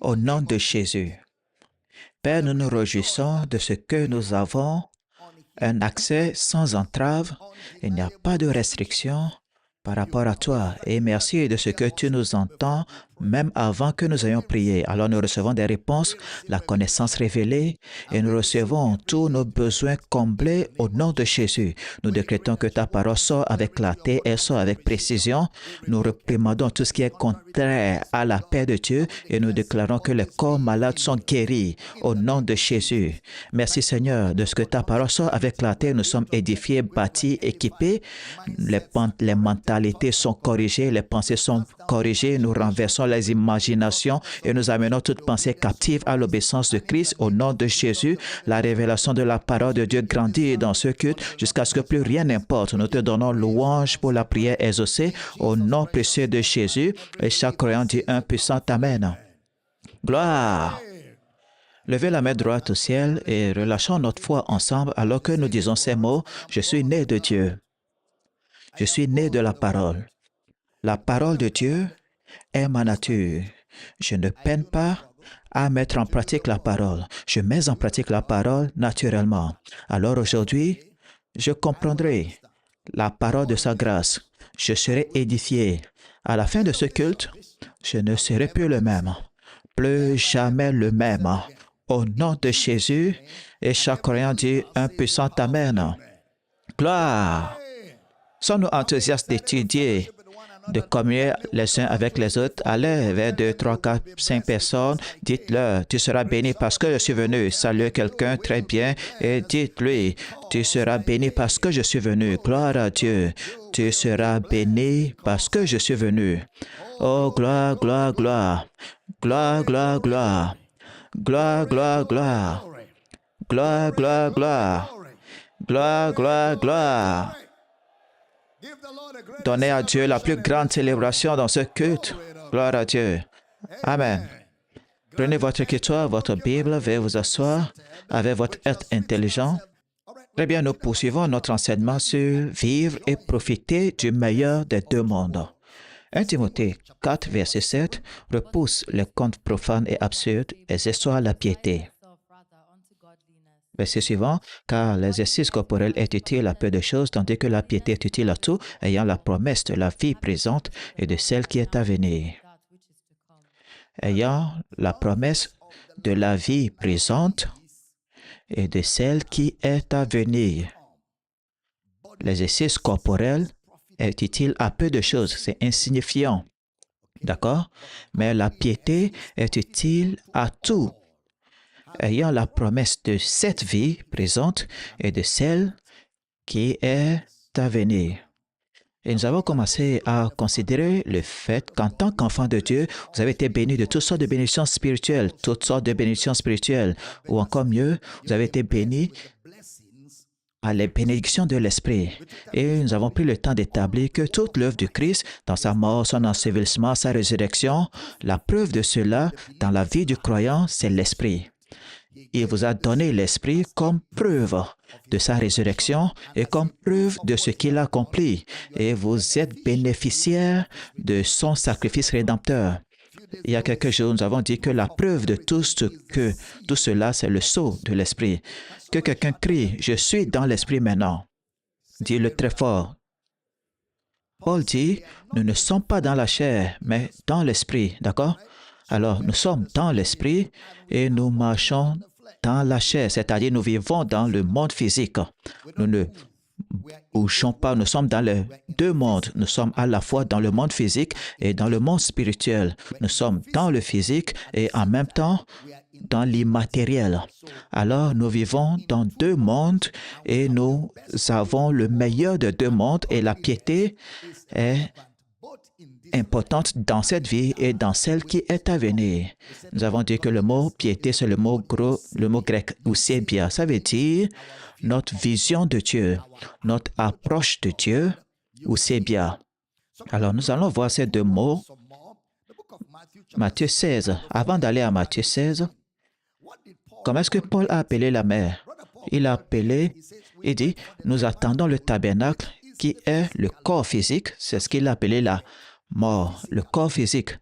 Au nom de Jésus. Père, nous nous réjouissons de ce que nous avons un accès sans entrave. Il n'y a pas de restriction par rapport à toi. Et merci de ce que tu nous entends même avant que nous ayons prié. Alors nous recevons des réponses, la connaissance révélée et nous recevons tous nos besoins comblés au nom de Jésus. Nous décrétons que ta parole sort avec clarté et sort avec précision. Nous réprimandons tout ce qui est contraire à la paix de Dieu et nous déclarons que les corps malades sont guéris au nom de Jésus. Merci Seigneur de ce que ta parole sort avec clarté. Nous sommes édifiés, bâtis, équipés. Les mentalités sont corrigées, les pensées sont corrigées. Nous renversons les imaginations et nous amenons toute pensée captive à l'obéissance de Christ au nom de Jésus. La révélation de la parole de Dieu grandit dans ce culte jusqu'à ce que plus rien n'importe. Nous te donnons louange pour la prière exaucée au nom précieux de Jésus. Et chaque croyant dit un puissant Amen. Gloire! Levez la main droite au ciel et relâchons notre foi ensemble alors que nous disons ces mots. Je suis né de Dieu. Je suis né de la parole. La parole de Dieu est ma nature. Je ne peine pas à mettre en pratique la parole. Je mets en pratique la parole naturellement. Alors aujourd'hui, je comprendrai la parole de sa grâce. Je serai édifié. À la fin de ce culte, je ne serai plus le même. Plus jamais le même. Au nom de Jésus, et chaque croyant dit un puissant Amen. Gloire! Sommes-nous enthousiastes d'étudier, de communier les uns avec les autres? Allez vers 2, 3, 4, 5 personnes, dites-leur, tu seras béni parce que je suis venu. Saluez quelqu'un très bien et dites-lui, tu seras béni parce que je suis venu. Gloire à Dieu. Tu seras béni parce que je suis venu. Oh, gloire, gloire, gloire. Gloire, gloire, gloire. Gloire, gloire, gloire. Gloire, gloire, gloire. Gloire, gloire, gloire. Donnez à Dieu la plus grande célébration dans ce culte. Gloire à Dieu. Amen. Prenez votre écriture, votre Bible, veuillez vous asseoir avec votre être intelligent. Très bien, nous poursuivons notre enseignement sur vivre et profiter du meilleur des deux mondes. 1 Timothée 4, verset 7 repousse les contes profanes et absurdes et exhorte la piété. Verset suivant, car l'exercice corporel est utile à peu de choses, tandis que la piété est utile à tout, ayant la promesse de la vie présente et de celle qui est à venir. Ayant la promesse de la vie présente et de celle qui est à venir. L'exercice corporel est utile à peu de choses, c'est insignifiant. D'accord? Mais la piété est utile à tout, ayant la promesse de cette vie présente et de celle qui est à venir. Et nous avons commencé à considérer le fait qu'en tant qu'enfant de Dieu, vous avez été bénis de toutes sortes de bénédictions spirituelles, ou encore mieux, vous avez été bénis à les bénédictions de l'Esprit. Et nous avons pris le temps d'établir que toute l'œuvre du Christ, dans sa mort, son ensevelissement, sa résurrection, la preuve de cela dans la vie du croyant, c'est l'Esprit. Il vous a donné l'Esprit comme preuve de sa résurrection et comme preuve de ce qu'il a accompli. Et vous êtes bénéficiaires de son sacrifice rédempteur. Il y a quelques jours, nous avons dit que la preuve de tout cela, c'est le sceau de l'Esprit. Que quelqu'un crie, « Je suis dans l'Esprit maintenant ». Dis-le très fort. Paul dit, nous ne sommes pas dans la chair, mais dans l'Esprit, d'accord? Alors, nous sommes dans l'Esprit et nous marchons dans la chair, c'est-à-dire nous vivons dans le monde physique. Nous ne bougeons pas, nous sommes dans les deux mondes. Nous sommes à la fois dans le monde physique et dans le monde spirituel. Nous sommes dans le physique et en même temps dans l'immatériel. Alors, nous vivons dans deux mondes et nous avons le meilleur de deux mondes et la piété est importante dans cette vie et dans celle qui est à venir. Nous avons dit que le mot piété, c'est le mot grec eusebia. Ça veut dire notre vision de Dieu, notre approche de Dieu, eusebia. Alors, nous allons voir ces deux mots. Matthieu 16. Avant d'aller à Matthieu 16, comment est-ce que Paul a appelé la mer? Il a appelé, il dit, nous attendons le tabernacle qui est le corps physique. C'est ce qu'il a appelé la mort, le corps physique.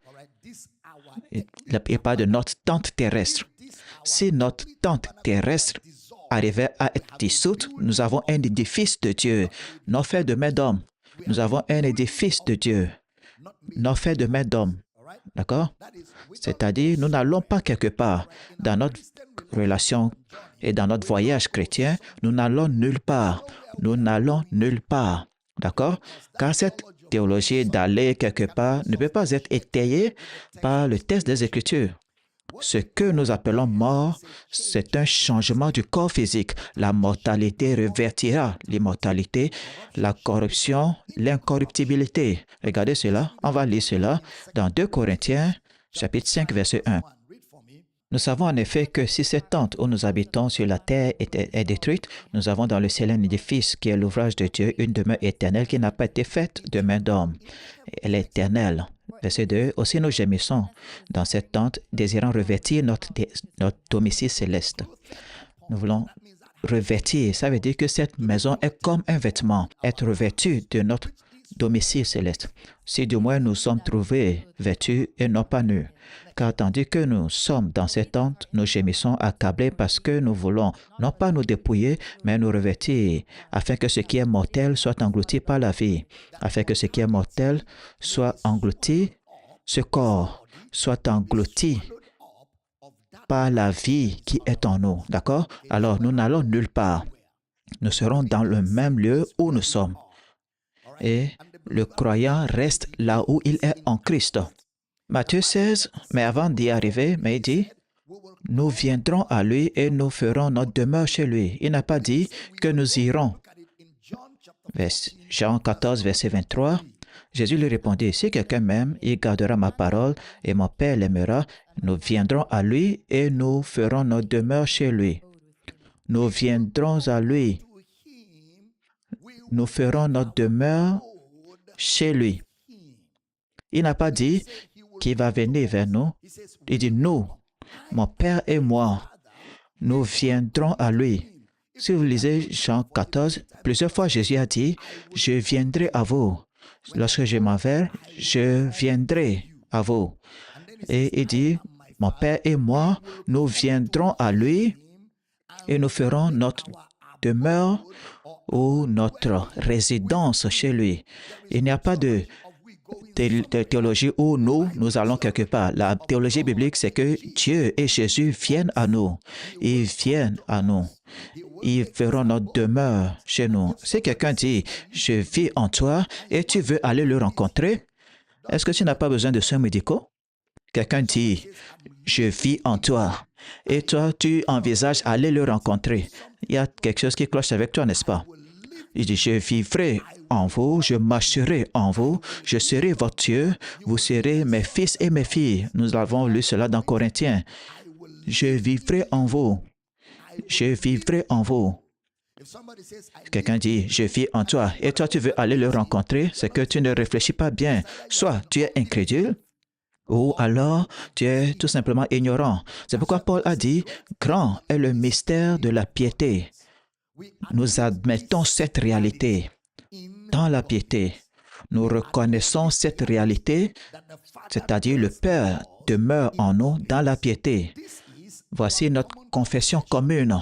Il parle de notre tente terrestre. Si notre tente terrestre arrivait à être dissoute, nous avons un édifice de Dieu, non fait de main d'homme. Nous avons un édifice de Dieu, non fait de main d'homme. D'accord? C'est-à-dire, nous n'allons pas quelque part dans notre relation et dans notre voyage chrétien, nous n'allons nulle part. Nous n'allons nulle part. D'accord? Car cette théologie d'aller quelque part ne peut pas être étayée par le texte des Écritures. Ce que nous appelons mort, c'est un changement du corps physique. La mortalité revertira l'immortalité, la corruption, l'incorruptibilité. Regardez cela, on va lire cela dans 2 Corinthiens, chapitre 5, verset 1. Nous savons en effet que si cette tente où nous habitons sur la terre est détruite, nous avons dans le ciel un édifice qui est l'ouvrage de Dieu, une demeure éternelle qui n'a pas été faite de main d'homme. Elle est éternelle. Verset 2. Aussi nous gémissons dans cette tente, désirant revêtir notre domicile céleste. Nous voulons revêtir. Ça veut dire que cette maison est comme un vêtement, être revêtu de notre domicile céleste. Si du moins nous sommes trouvés vêtus et non pas nus. Car tandis que nous sommes dans cette tente, nous gémissons accablés parce que nous voulons non pas nous dépouiller, mais nous revêtir, afin que ce qui est mortel soit englouti par la vie, afin que ce qui est mortel soit englouti, ce corps soit englouti par la vie qui est en nous. D'accord? Alors nous n'allons nulle part. Nous serons dans le même lieu où nous sommes. Et le croyant reste là où il est en Christ. Matthieu 16, mais avant d'y arriver, mais il dit, nous viendrons à lui et nous ferons notre demeure chez lui. Il n'a pas dit que nous irons. Jean 14, verset 23, Jésus lui répondit, si quelqu'un m'aime, il gardera ma parole et mon Père l'aimera. Nous viendrons à lui et nous ferons notre demeure chez lui. Nous viendrons à lui. Nous ferons notre demeure chez lui. Il n'a pas dit qu'il va venir vers nous. Il dit nous, mon Père et moi, nous viendrons à lui. Si vous lisez Jean 14, plusieurs fois Jésus a dit, je viendrai à vous. Lorsque je m'en vais, je viendrai à vous. Et il dit, mon Père et moi, nous viendrons à lui et nous ferons notre demeure ou notre résidence chez lui. Il n'y a pas de théologie où nous allons quelque part. La théologie biblique, c'est que Dieu et Jésus viennent à nous. Ils viennent à nous. Ils feront notre demeure chez nous. Si quelqu'un dit, je vis en toi et tu veux aller le rencontrer, est-ce que tu n'as pas besoin de soins médicaux? Quelqu'un dit, je vis en toi et toi, tu envisages aller le rencontrer. Il y a quelque chose qui cloche avec toi, n'est-ce pas? Il dit, je vivrai en vous, je marcherai en vous, je serai votre Dieu, vous serez mes fils et mes filles. Nous avons lu cela dans Corinthiens. Je vivrai en vous. Je vivrai en vous. Quelqu'un dit, je vis en toi, et toi tu veux aller le rencontrer, c'est que tu ne réfléchis pas bien. Soit tu es incrédule, ou alors tu es tout simplement ignorant. C'est pourquoi Paul a dit, grand est le mystère de la piété. Nous admettons cette réalité dans la piété. Nous reconnaissons cette réalité, c'est-à-dire le Père demeure en nous dans la piété. Voici notre confession commune.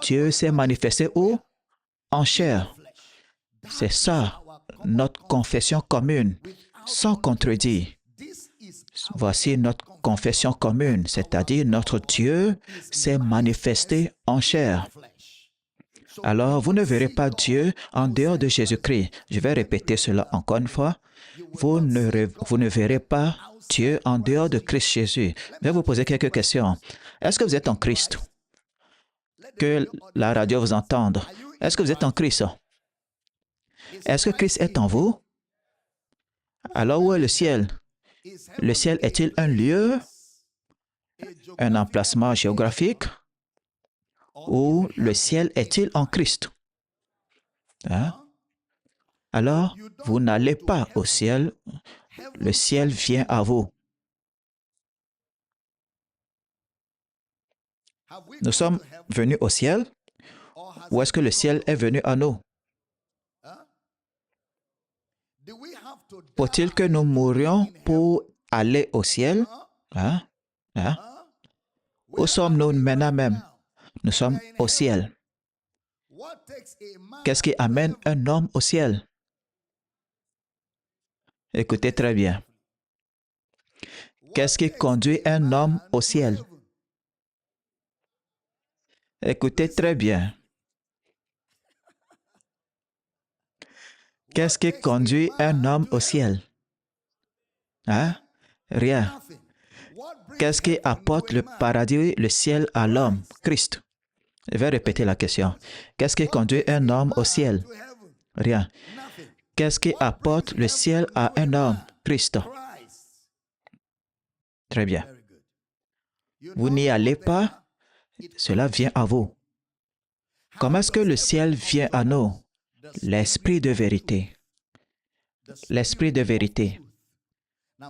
Dieu s'est manifesté où? En chair. C'est ça, notre confession commune, sans contredit. Voici notre confession commune, c'est-à-dire notre Dieu s'est manifesté en chair. Alors, vous ne verrez pas Dieu en dehors de Jésus-Christ. Je vais répéter cela encore une fois. Vous ne verrez pas Dieu en dehors de Christ Jésus. Je vais vous poser quelques questions. Est-ce que vous êtes en Christ? Que la radio vous entende. Est-ce que vous êtes en Christ? Est-ce que Christ est en vous? Alors, où est le ciel? Le ciel est-il un lieu, un emplacement géographique? Ou le ciel est-il en Christ? Hein? Alors, vous n'allez pas au ciel, le ciel vient à vous. Nous sommes venus au ciel, ou est-ce que le ciel est venu à nous? Faut-il que nous mourions pour aller au ciel? Hein? Hein? Où sommes-nous maintenant même? Nous sommes au ciel. Qu'est-ce qui amène un homme au ciel? Écoutez très bien. Qu'est-ce qui conduit un homme au ciel? Écoutez très bien. Qu'est-ce qui conduit un homme au ciel? Hein? Rien. Qu'est-ce qui apporte le paradis, le ciel à l'homme? Christ. Je vais répéter la question. Qu'est-ce qui conduit un homme au ciel? Rien. Qu'est-ce qui apporte le ciel à un homme? Christ. Très bien. Vous n'y allez pas, cela vient à vous. Comment est-ce que le ciel vient à nous? L'esprit de vérité. L'esprit de vérité.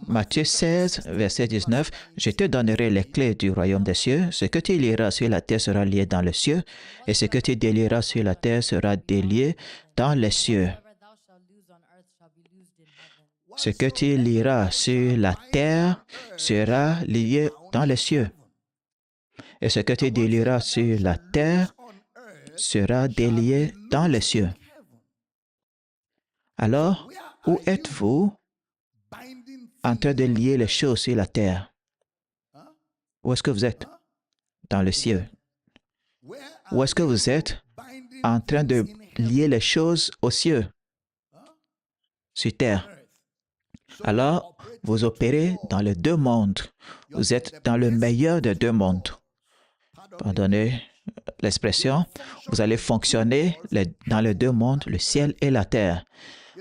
Matthieu 16, verset 19, « Je te donnerai les clés du royaume des cieux. Ce que tu liras sur la terre sera lié dans les cieux, et ce que tu délieras sur la terre sera délié dans les cieux. » Ce que tu liras sur la terre sera lié dans les cieux, et ce que tu délieras sur la terre sera délié dans les cieux. Alors, où êtes-vous en train de lier les choses sur la terre? Où est-ce que vous êtes? Dans le ciel. Où est-ce que vous êtes en train de lier les choses aux cieux? Sur terre. Alors, vous opérez dans les deux mondes. Vous êtes dans le meilleur des deux mondes. Pardonnez l'expression. Vous allez fonctionner dans les deux mondes, le ciel et la terre.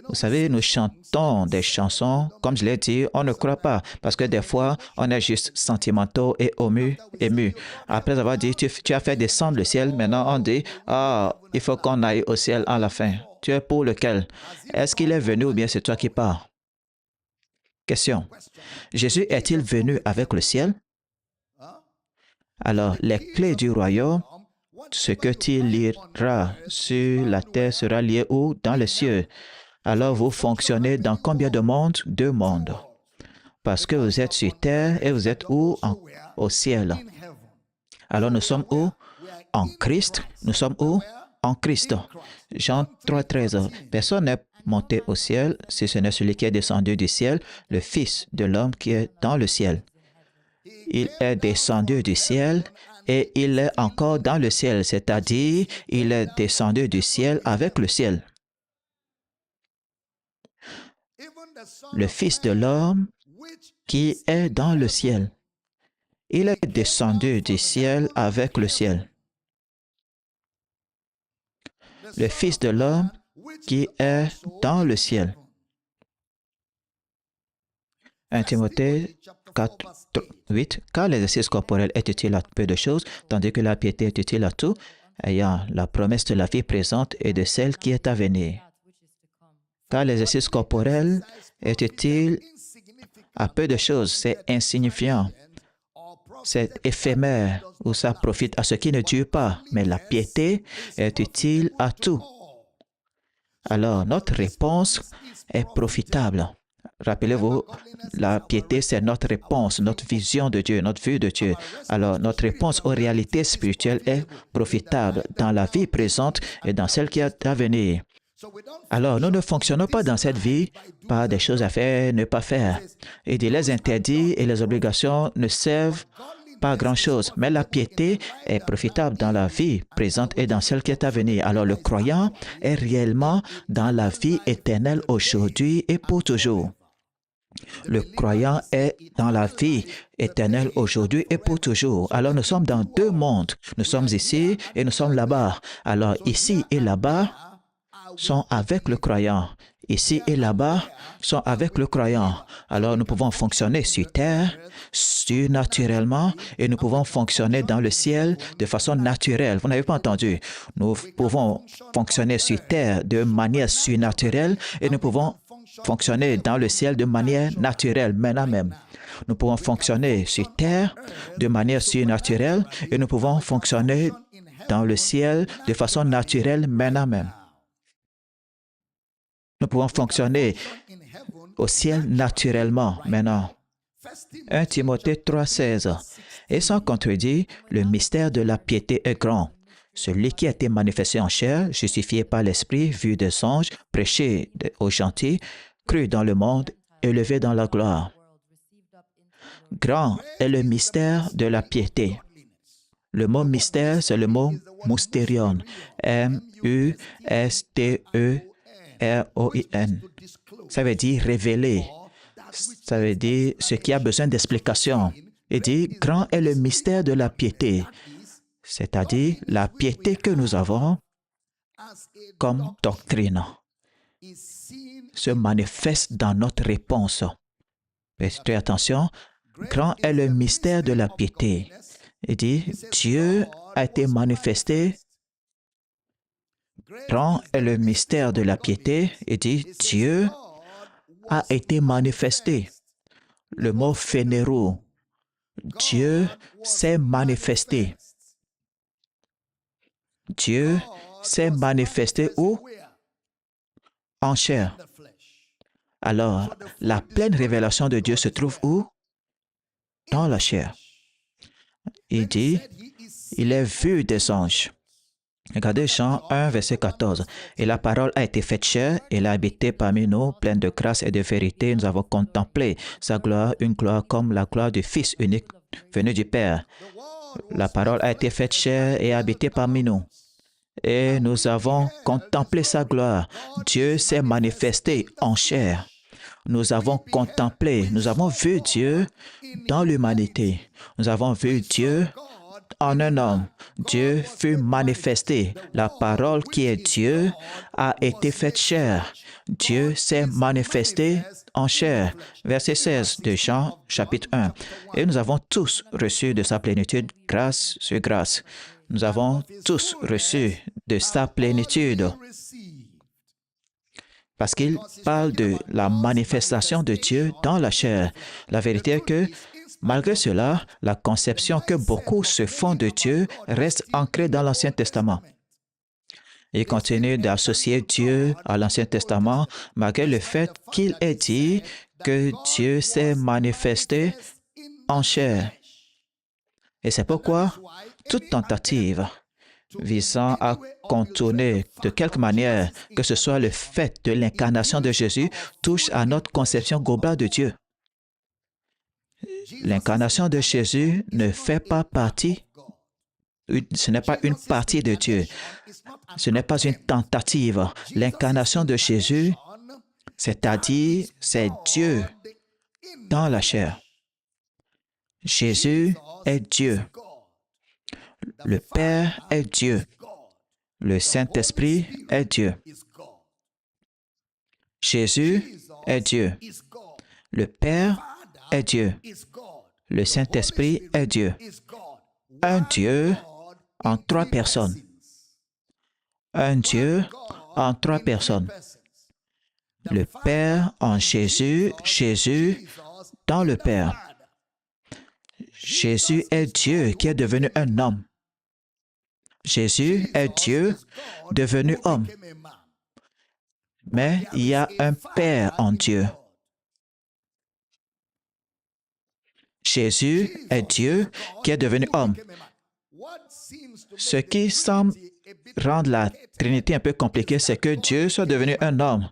Vous savez, nous chantons des chansons, comme je l'ai dit, on ne croit pas, parce que des fois, on est juste sentimentaux et ému. Après avoir dit, tu as fait descendre le ciel, maintenant on dit, il faut qu'on aille au ciel à la fin. Tu es pour lequel? Est-ce qu'il est venu ou bien c'est toi qui pars? Question. Jésus est-il venu avec le ciel? Alors, les clés du royaume, ce que tu liras sur la terre sera lié où? Dans les cieux. Alors vous fonctionnez dans combien de mondes? Deux mondes. Parce que vous êtes sur terre et vous êtes où? Au ciel. Alors nous sommes où? En Christ. Nous sommes où? En Christ. Jean 3, 13. Personne n'est monté au ciel si ce n'est celui qui est descendu du ciel, le Fils de l'homme qui est dans le ciel. Il est descendu du ciel et il est encore dans le ciel, c'est-à-dire il est descendu du ciel avec le ciel. Le Fils de l'homme qui est dans le ciel. Il est descendu du ciel avec le ciel. Le Fils de l'homme qui est dans le ciel. 1 Timothée 4, 8. Car l'exercice corporel est utile à peu de choses, tandis que la piété est utile à tout, ayant la promesse de la vie présente et de celle qui est à venir. Car l'exercice corporel est utile à peu de choses, c'est insignifiant, c'est éphémère, ou ça profite à ce qui ne dure pas, mais la piété est utile à tout. Alors, notre réponse est profitable. Rappelez-vous, la piété, c'est notre réponse, notre vision de Dieu, notre vue de Dieu. Alors, notre réponse aux réalités spirituelles est profitable dans la vie présente et dans celle qui est à venir. Alors, nous ne fonctionnons pas dans cette vie par des choses à faire, ne pas faire. Et les interdits et les obligations ne servent pas à grand-chose, mais la piété est profitable dans la vie présente et dans celle qui est à venir. Alors, le croyant est réellement dans la vie éternelle aujourd'hui et pour toujours. Le croyant est dans la vie éternelle aujourd'hui et pour toujours. Alors, nous sommes dans deux mondes. Nous sommes ici et nous sommes là-bas. Alors, ici et là-bas sont avec le croyant. Ici et là-bas sont avec le croyant. Alors nous pouvons fonctionner sur terre, surnaturellement, et nous pouvons fonctionner dans le ciel de façon naturelle. Vous n'avez pas entendu? Nous pouvons fonctionner sur terre de manière surnaturelle et nous pouvons fonctionner dans le ciel de manière naturelle, maintenant même. Nous pouvons fonctionner sur terre de manière surnaturelle et nous pouvons fonctionner dans le ciel de façon naturelle, maintenant même. Nous pouvons fonctionner au ciel naturellement maintenant. 1 Timothée 3,16. Et sans contredit, le mystère de la piété est grand. Celui qui a été manifesté en chair, justifié par l'Esprit, vu des anges, prêché aux gentils, cru dans le monde, élevé dans la gloire. Grand est le mystère de la piété. Le mot mystère, c'est le mot mousterion. M-U-S-T-E-R-O-I-N. Ça veut dire révéler. Ça veut dire ce qui a besoin d'explication. Il dit, grand est le mystère de la piété, c'est-à-dire la piété que nous avons comme doctrine se manifeste dans notre réponse. Prêtez attention, grand est le mystère de la piété. Il dit, Dieu a été manifesté. Grand est le mystère de la piété. Il dit, Dieu a été manifesté. Le mot phénéro, Dieu s'est manifesté. Dieu s'est manifesté où? En chair. Alors, la pleine révélation de Dieu se trouve où? Dans la chair. Il dit, il est vu des anges. Regardez Jean 1, verset 14. « Et la parole a été faite chair, et elle a habité parmi nous, pleine de grâce et de vérité. Nous avons contemplé sa gloire, une gloire comme la gloire du Fils unique venu du Père. La parole a été faite chair et a habité parmi nous. Et nous avons contemplé sa gloire. Dieu s'est manifesté en chair. Nous avons contemplé, nous avons vu Dieu dans l'humanité. Nous avons vu Dieu en un homme. Dieu fut manifesté. La parole qui est Dieu a été faite chair. Dieu s'est manifesté en chair. Verset 16 de Jean, chapitre 1. Et nous avons tous reçu de sa plénitude grâce sur grâce. Nous avons tous reçu de sa plénitude. Parce qu'il parle de la manifestation de Dieu dans la chair. La vérité est que, malgré cela, la conception que beaucoup se font de Dieu reste ancrée dans l'Ancien Testament. Il continue d'associer Dieu à l'Ancien Testament, malgré le fait qu'il ait dit que Dieu s'est manifesté en chair. Et c'est pourquoi toute tentative visant à contourner de quelque manière que ce soit le fait de l'incarnation de Jésus touche à notre conception globale de Dieu. L'incarnation de Jésus ne fait pas partie, ce n'est pas une partie de Dieu, ce n'est pas une tentative. L'incarnation de Jésus, c'est-à-dire c'est Dieu dans la chair. Jésus est Dieu. Le Père est Dieu. Le Saint-Esprit est Dieu. Jésus est Dieu. Le Père est Dieu. Le Saint-Esprit est Dieu. Un Dieu en trois personnes. Un Dieu en trois personnes. Le Père en Jésus, Jésus dans le Père. Jésus est Dieu qui est devenu un homme. Jésus est Dieu devenu homme. Mais il y a un Père en Dieu. Jésus est Dieu qui est devenu homme. Ce qui semble rendre la Trinité un peu compliquée, c'est que Dieu soit devenu un homme.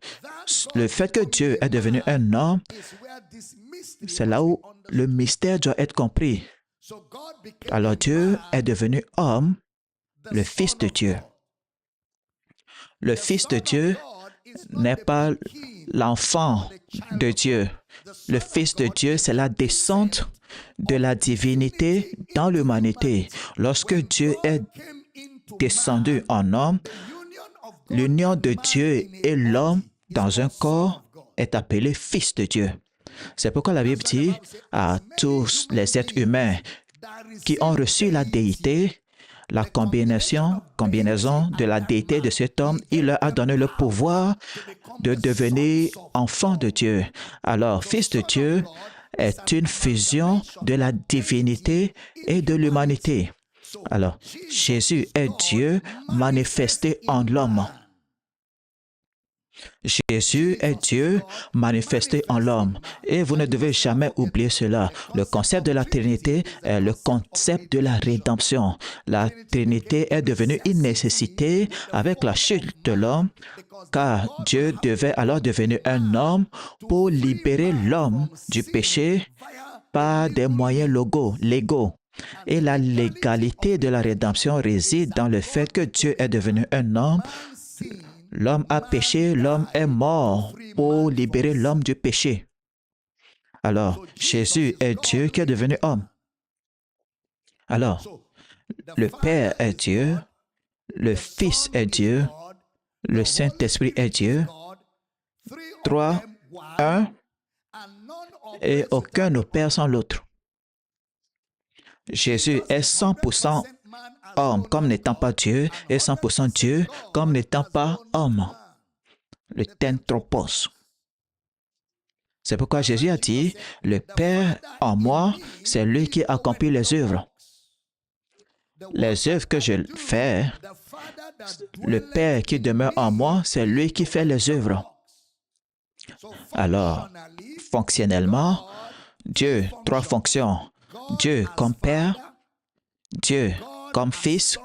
Le fait que Dieu est devenu un homme, c'est là où le mystère doit être compris. Alors Dieu est devenu homme, le Fils de Dieu. Le Fils de Dieu n'est pas l'enfant de Dieu. Le Fils de Dieu, c'est la descente de la divinité dans l'humanité. Lorsque Dieu est descendu en homme, l'union de Dieu et l'homme dans un corps est appelée Fils de Dieu. C'est pourquoi la Bible dit à tous les êtres humains qui ont reçu la déité, la combinaison de la déité de cet homme, il leur a donné le pouvoir de devenir enfants de Dieu. Alors, Fils de Dieu est une fusion de la divinité et de l'humanité. Alors, Jésus est Dieu manifesté en l'homme. Jésus est Dieu manifesté en l'homme. Et vous ne devez jamais oublier cela. Le concept de la Trinité est le concept de la rédemption. La Trinité est devenue une nécessité avec la chute de l'homme, car Dieu devait alors devenir un homme pour libérer l'homme du péché par des moyens légaux. Et la légalité de la rédemption réside dans le fait que Dieu est devenu un homme. L'homme a péché, l'homme est mort pour libérer l'homme du péché. Alors, Jésus est Dieu qui est devenu homme. Alors, le Père est Dieu, le Fils est Dieu, le Saint-Esprit est Dieu, trois, un, et aucun n'opère sans l'autre. Jésus est 100% homme comme n'étant pas Dieu et 100% Dieu comme n'étant pas homme. Le Tentropos. C'est pourquoi Jésus a dit, le Père en moi, c'est lui qui accomplit les œuvres. Les œuvres que je fais, le Père qui demeure en moi, c'est lui qui fait les œuvres. Alors, fonctionnellement, Dieu, trois fonctions. Dieu comme Père, Dieu comme Fils,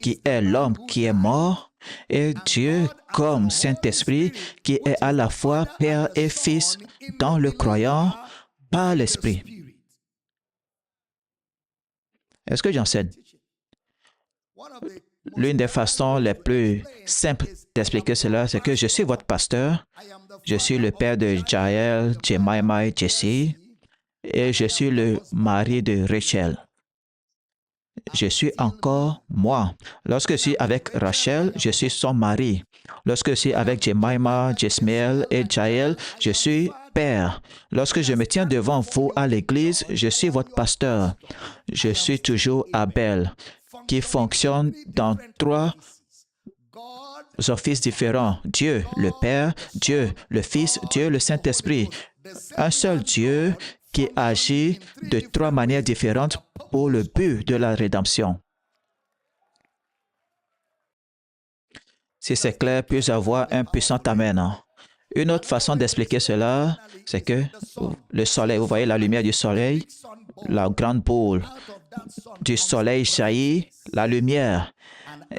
qui est l'homme qui est mort, et Dieu comme Saint-Esprit, qui est à la fois Père et Fils dans le croyant par l'Esprit. Est-ce que j'enseigne? L'une des façons les plus simples d'expliquer cela, c'est que je suis votre pasteur, je suis le père de Jael, Jemima et Jessie, et je suis le mari de Rachel. Je suis encore moi. Lorsque je suis avec Rachel, je suis son mari. Lorsque je suis avec Jemima, Jesmiel et Jael, je suis père. Lorsque je me tiens devant vous à l'église, je suis votre pasteur. Je suis toujours Abel, qui fonctionne dans trois offices différents. Dieu, le Père, Dieu, le Fils, Dieu, le Saint-Esprit. Un seul Dieu qui agit de trois manières différentes pour le but de la rédemption. Si c'est clair, puis avoir un puissant Amen. Une autre façon d'expliquer cela, c'est que le soleil, vous voyez la lumière du soleil, la grande boule du soleil jaillit la lumière,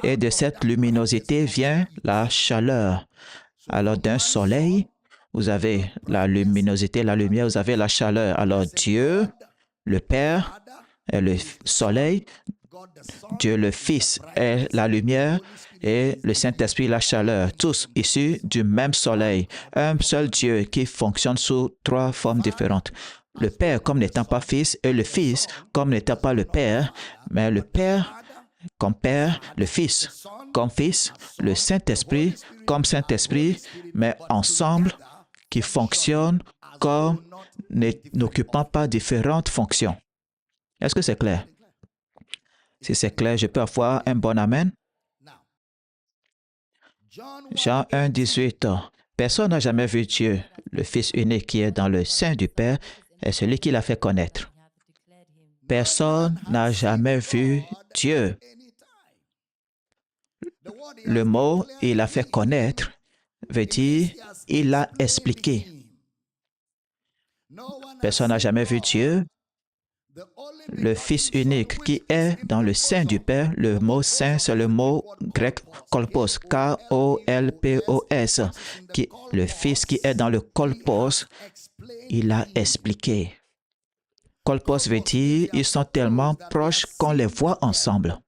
et de cette luminosité vient la chaleur. Alors d'un soleil, vous avez la luminosité, la lumière, vous avez la chaleur. Alors Dieu, le Père, est le soleil, Dieu le Fils est la lumière et le Saint-Esprit la chaleur, tous issus du même soleil. Un seul Dieu qui fonctionne sous trois formes différentes. Le Père comme n'étant pas Fils et le Fils comme n'étant pas le Père, mais le Père comme Père, le Fils comme Fils, le Saint-Esprit comme Saint-Esprit, mais ensemble qui fonctionnent comme n'occupant pas différentes fonctions. Est-ce que c'est clair? Si c'est clair, je peux avoir un bon Amen. Jean 1, 18. Personne n'a jamais vu Dieu. Le Fils unique qui est dans le sein du Père est celui qui l'a fait connaître. Personne n'a jamais vu Dieu. Le mot « il a fait connaître » veut dire « il l'a expliqué ». Personne n'a jamais vu Dieu. Le Fils unique qui est dans le sein du Père, le mot saint, c'est le mot grec kolpos, K-O-L-P-O-S, le Fils qui est dans le kolpos, il a expliqué. Kolpos veut dire, ils sont tellement proches qu'on les voit ensemble.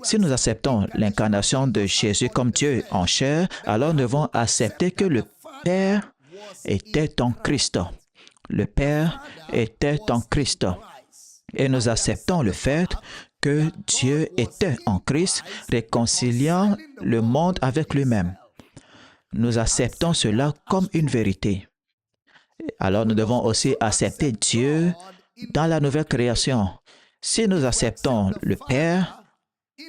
Si nous acceptons l'incarnation de Jésus comme Dieu en chair, alors nous devons accepter que le Père était en Christ. Le Père était en Christ. Et nous acceptons le fait que Dieu était en Christ, réconciliant le monde avec lui-même. Nous acceptons cela comme une vérité. Alors nous devons aussi accepter Dieu dans la nouvelle création. Si nous acceptons le Père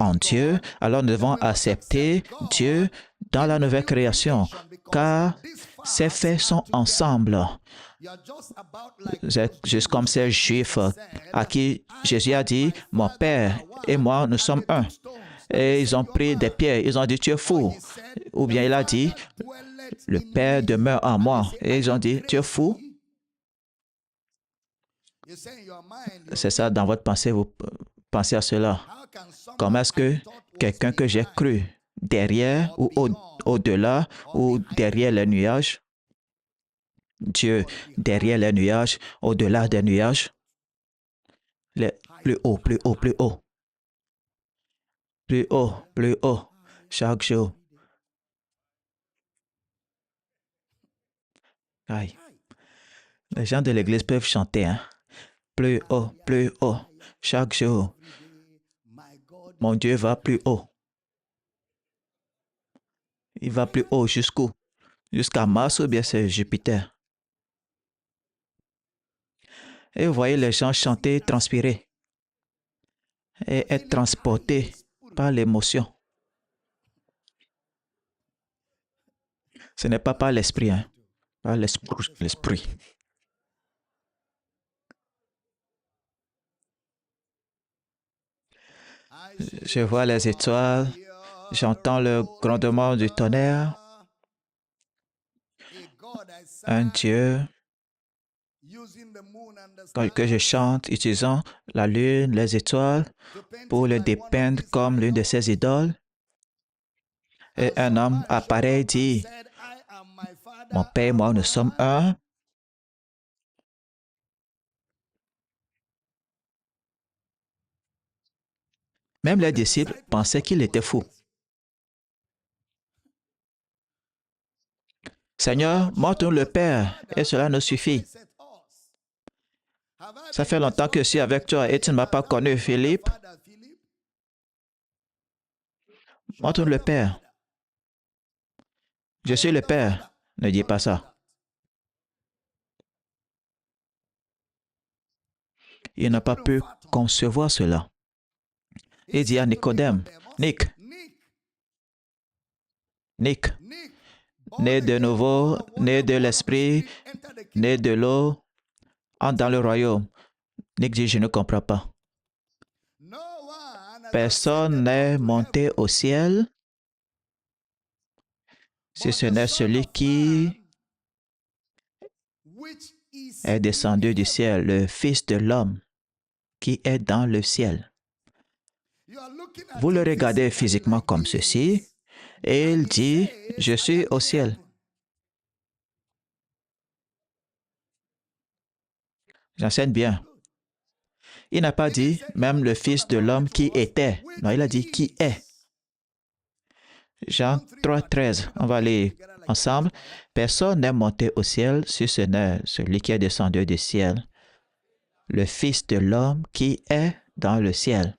en Dieu, alors nous devons accepter Dieu dans la nouvelle création, car ces faits sont ensemble. Vous êtes juste comme ces Juifs à qui Jésus a dit, « Mon Père et moi, nous sommes un. » Et ils ont pris des pierres, ils ont dit, « Tu es fou. » Ou bien il a dit, le Père demeure en moi. Et ils ont dit, tu es fou? C'est ça, dans votre pensée, vous pensez à cela. Comment est-ce que quelqu'un que j'ai cru derrière ou au-delà ou derrière les nuages, Dieu derrière les nuages, au-delà des nuages, plus haut, plus haut, plus haut, plus haut, plus haut, chaque jour. Aïe. Les gens de l'église peuvent chanter, hein? Plus haut, chaque jour. Mon Dieu va plus haut. Il va plus haut jusqu'où? Jusqu'à Mars ou bien c'est Jupiter? Et vous voyez les gens chanter, transpirer et être transportés par l'émotion. Ce n'est pas par l'esprit, hein? Par l'esprit. Je vois les étoiles, j'entends le grondement du tonnerre. Un Dieu que je chante utilisant la lune, les étoiles pour le dépeindre comme l'une de ses idoles. Et un homme apparaît et dit, mon Père et moi, nous sommes un. Même les disciples pensaient qu'il était fou. Seigneur, montre-nous le Père et cela nous suffit. Ça fait longtemps que je suis avec toi et tu ne m'as pas connu, Philippe. Montre-nous le Père. Je suis le Père. Ne dis pas ça. Il n'a pas pu concevoir cela. Il dit à Nicodème, Nick, né de nouveau, né de l'esprit, né de l'eau, entre dans le royaume. Nick dit, je ne comprends pas. Personne n'est monté au ciel si ce n'est celui qui est descendu du ciel, le Fils de l'homme qui est dans le ciel. Vous le regardez physiquement comme ceci, et il dit, je suis au ciel. J'enseigne bien. Il n'a pas dit même le Fils de l'homme qui était. Non, il a dit qui est. Jean 3, 13. On va lire ensemble. Personne n'est monté au ciel si ce n'est celui qui est descendu du ciel, le Fils de l'homme qui est dans le ciel.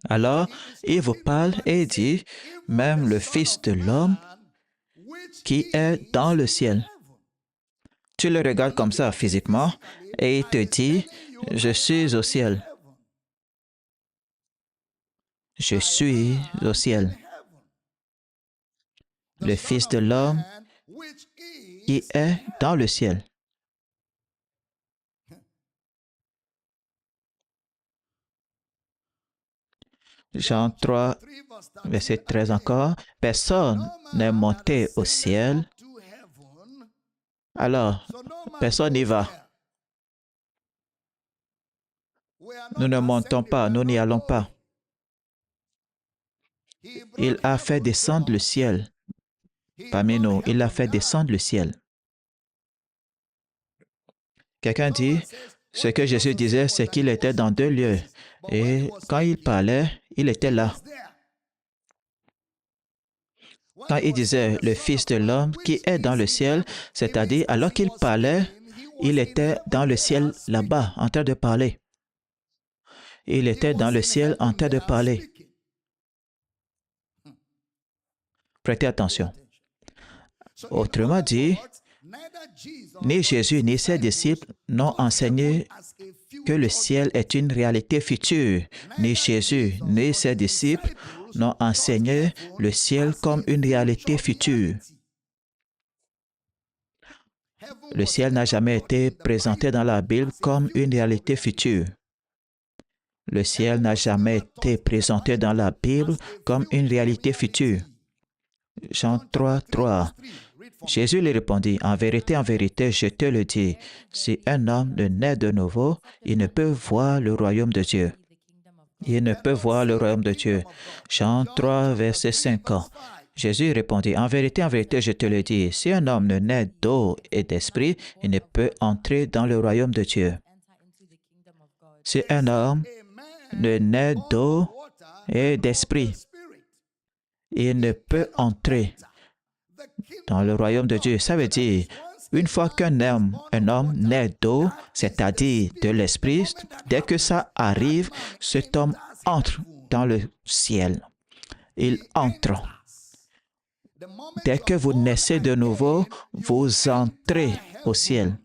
Alors, il vous parle et dit, même le Fils de l'homme qui est dans le ciel. Tu le regardes comme ça physiquement et il te dit, je suis au ciel. Je suis au ciel. Le Fils de l'homme qui est dans le ciel. Jean 3, verset 13 encore. Personne n'est monté au ciel. Alors, personne n'y va. Nous ne montons pas, nous n'y allons pas. Il a fait descendre le ciel parmi nous. Il a fait descendre le ciel. Quelqu'un dit, ce que Jésus disait, c'est qu'il était dans deux lieux. Et quand il parlait, il était là. Quand il disait le Fils de l'homme qui est dans le ciel, c'est-à-dire alors qu'il parlait, il était dans le ciel là-bas en train de parler. Il était dans le ciel en train de parler. Prêtez attention. Autrement dit, ni Jésus ni ses disciples n'ont enseigné que le ciel est une réalité future. Ni Jésus ni ses disciples n'ont enseigné le ciel comme une réalité future. Le ciel n'a jamais été présenté dans la Bible comme une réalité future. Le ciel n'a jamais été présenté dans la Bible comme une réalité future. Jean 3, 3. Jésus lui répondit, en vérité, je te le dis, si un homme ne naît de nouveau, il ne peut voir le royaume de Dieu. Il ne peut voir le royaume de Dieu. Jean 3, verset 5. Jésus répondit, en vérité, je te le dis, si un homme ne naît d'eau et d'esprit, il ne peut entrer dans le royaume de Dieu. Si un homme ne naît d'eau et d'esprit, il ne peut entrer dans le royaume de Dieu. Ça veut dire, une fois qu'un homme naît d'eau, c'est-à-dire de l'esprit, dès que ça arrive, cet homme entre dans le ciel. Il entre. Dès que vous naissez de nouveau, vous entrez au ciel.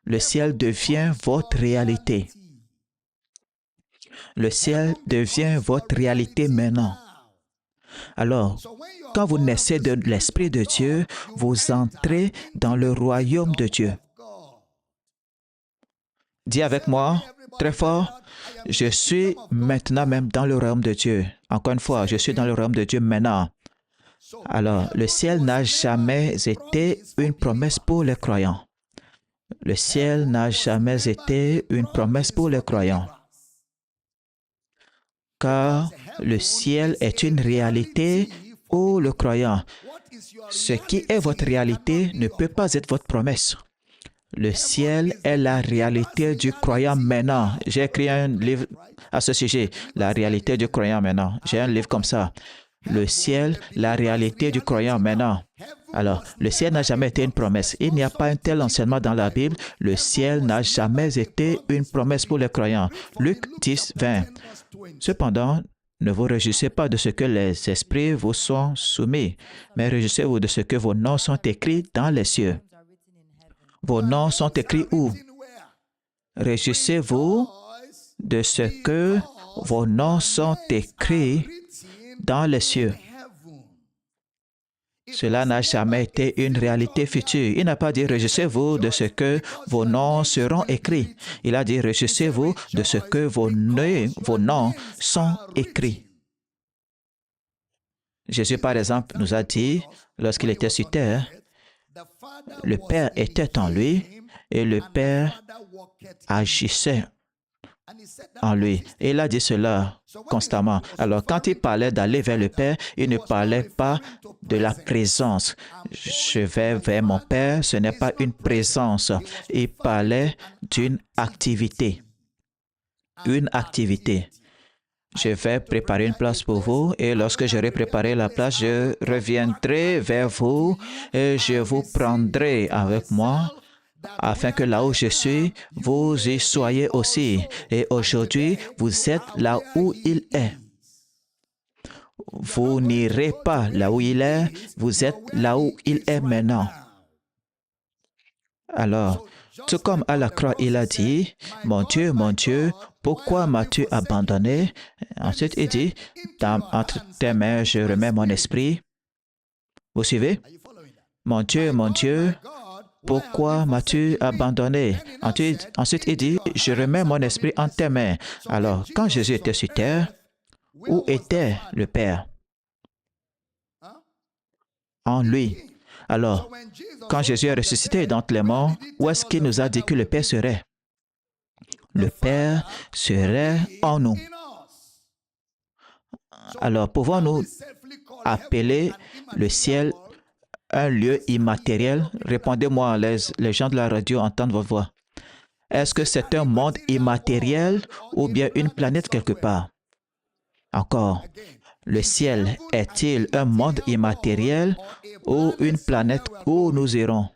Le ciel devient votre réalité. Le ciel devient votre réalité maintenant. Alors, quand vous naissez de l'Esprit de Dieu, vous entrez dans le royaume de Dieu. Dis avec moi, très fort, je suis maintenant même dans le royaume de Dieu. Encore une fois, je suis dans le royaume de Dieu maintenant. Alors, le ciel n'a jamais été une promesse pour les croyants. Le ciel n'a jamais été une promesse pour les croyants. Car le ciel est une réalité pour le croyant. Ce qui est votre réalité ne peut pas être votre promesse. Le ciel est la réalité du croyant maintenant. J'ai écrit un livre à ce sujet, la réalité du croyant maintenant. J'ai un livre comme ça. Le ciel, la réalité du croyant maintenant. Alors, le ciel n'a jamais été une promesse. Il n'y a pas un tel enseignement dans la Bible. Le ciel n'a jamais été une promesse pour les croyants. Luc 10, 20. Cependant, ne vous réjouissez pas de ce que les esprits vous sont soumis, mais réjouissez-vous de ce que vos noms sont écrits dans les cieux. Vos noms sont écrits où? Réjouissez-vous de ce que vos noms sont écrits dans les cieux. Cela n'a jamais été une réalité future. Il n'a pas dit réjouissez-vous de ce que vos noms seront écrits. Il a dit réjouissez-vous de ce que vos noms sont écrits. Jésus, par exemple, nous a dit, lorsqu'il était sur terre, le Père était en lui et le Père agissait en lui. Et il a dit cela constamment. Alors, quand il parlait d'aller vers le Père, il ne parlait pas de la présence. Je vais vers mon Père, ce n'est pas une présence. Il parlait d'une activité. Une activité. Je vais préparer une place pour vous et lorsque j'aurai préparé la place, je reviendrai vers vous et je vous prendrai avec moi afin que là où je suis, vous y soyez aussi. Et aujourd'hui, vous êtes là où il est. Vous n'irez pas là où il est, vous êtes là où il est maintenant. Alors, tout comme à la croix, il a dit, « Mon Dieu, pourquoi m'as-tu abandonné? » Ensuite, il dit, « Entre tes mains, je remets mon esprit. » Vous suivez? « Mon Dieu, pourquoi m'as-tu abandonné? » Ensuite, il dit, « Je remets mon esprit en tes mains. » Alors, quand Jésus était sur terre, où était le Père? En lui. Alors, quand Jésus est ressuscité d'entre les morts, où est-ce qu'il nous a dit que le Père serait? Le Père serait en nous. Alors, pouvons-nous appeler le ciel un lieu immatériel? Répondez-moi, les gens de la radio entendent votre voix. Est-ce que c'est un monde immatériel ou bien une planète quelque part? Encore, le ciel est-il un monde immatériel ou une planète où nous irons?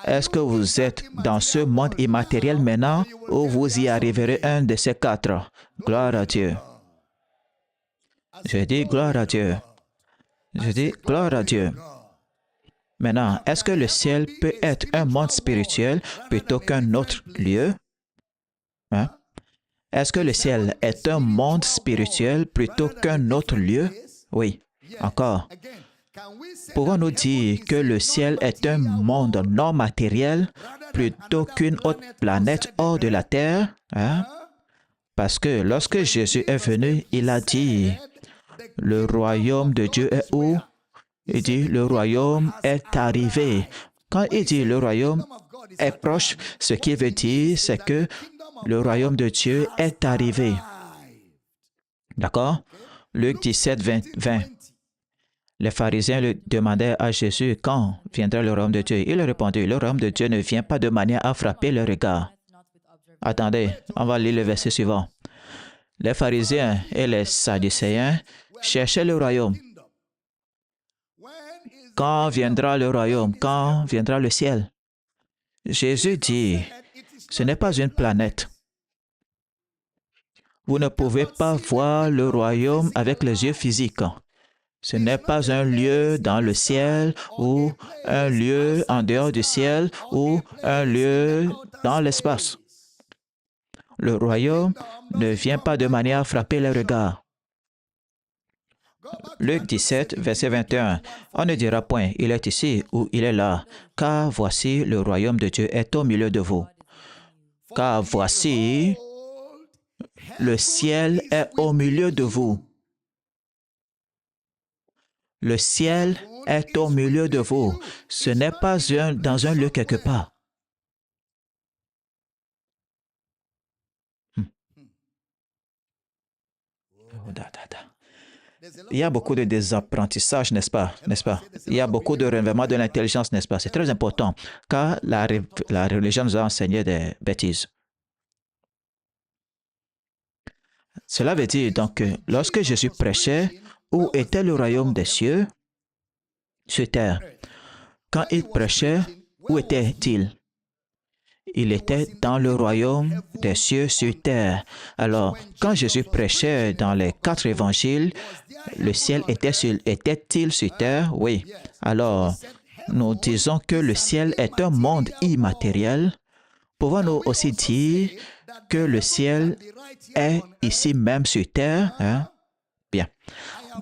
Est-ce que vous êtes dans ce monde immatériel maintenant ou vous y arriverez un de ces quatre? Gloire à Dieu. Je dis gloire à Dieu. Je dis gloire à Dieu. Maintenant, est-ce que le ciel peut être un monde spirituel plutôt qu'un autre lieu? Hein? Est-ce que le ciel est un monde spirituel plutôt qu'un autre lieu? Oui. Encore. Pouvons-nous dire que le ciel est un monde non matériel plutôt qu'une autre planète hors de la terre? Hein? Parce que lorsque Jésus est venu, il a dit, Le royaume de Dieu est où? Il dit, le royaume est arrivé. Quand il dit le royaume est proche, ce qui veut dire, c'est que le royaume de Dieu est arrivé. D'accord? Luc 17, 20. Les pharisiens lui demandaient à Jésus quand viendra le royaume de Dieu. Il répondit, le royaume de Dieu ne vient pas de manière à frapper le regard. Attendez, on va lire le verset suivant. Les pharisiens et les sadducéens cherchaient le royaume. Quand viendra le royaume? Quand viendra le ciel? Jésus dit, ce n'est pas une planète. Vous ne pouvez pas voir le royaume avec les yeux physiques. Ce n'est pas un lieu dans le ciel ou un lieu en dehors du ciel ou un lieu dans l'espace. Le royaume ne vient pas de manière à frapper les regards. Luc 17, verset 21. On ne dira point, il est ici ou il est là, car voici le royaume de Dieu est au milieu de vous. Car voici, le ciel est au milieu de vous. Le ciel est au milieu de vous. Ce n'est pas dans un lieu quelque part. Il y a beaucoup de désapprentissage, n'est-ce pas? Il y a beaucoup de renversement de l'intelligence, n'est-ce pas? C'est très important, car la religion nous a enseigné des bêtises. Cela veut dire donc que lorsque Jésus prêchait, où était le royaume des cieux? Sur terre. Quand il prêchait, où était-il? Il était dans le royaume des cieux sur terre. Alors, quand Jésus prêchait dans les 4 évangiles, le ciel était-il sur terre? Oui. Alors, nous disons que le ciel est un monde immatériel. Pouvons-nous aussi dire que le ciel est ici même sur terre? Hein? Bien.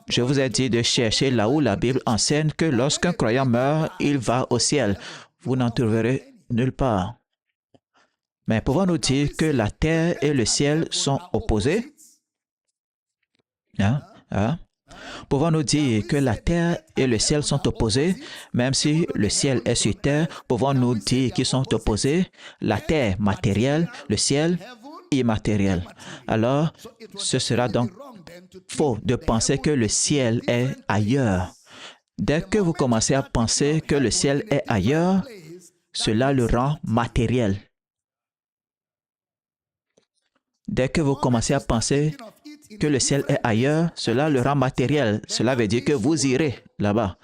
Je vous ai dit de chercher là où la Bible enseigne que lorsqu'un croyant meurt, il va au ciel. Vous n'en trouverez nulle part. Mais pouvons-nous dire que la terre et le ciel sont opposés? Pouvons-nous dire que la terre et le ciel sont opposés? Même si le ciel est sur terre, pouvons-nous dire qu'ils sont opposés? La terre matérielle, le ciel immatériel. Alors, ce sera donc faux de penser que le ciel est ailleurs. Dès que vous commencez à penser que le ciel est ailleurs, cela le rend matériel. Dès que vous commencez à penser que le ciel est ailleurs, cela le rend matériel. Cela veut dire que vous irez là-bas.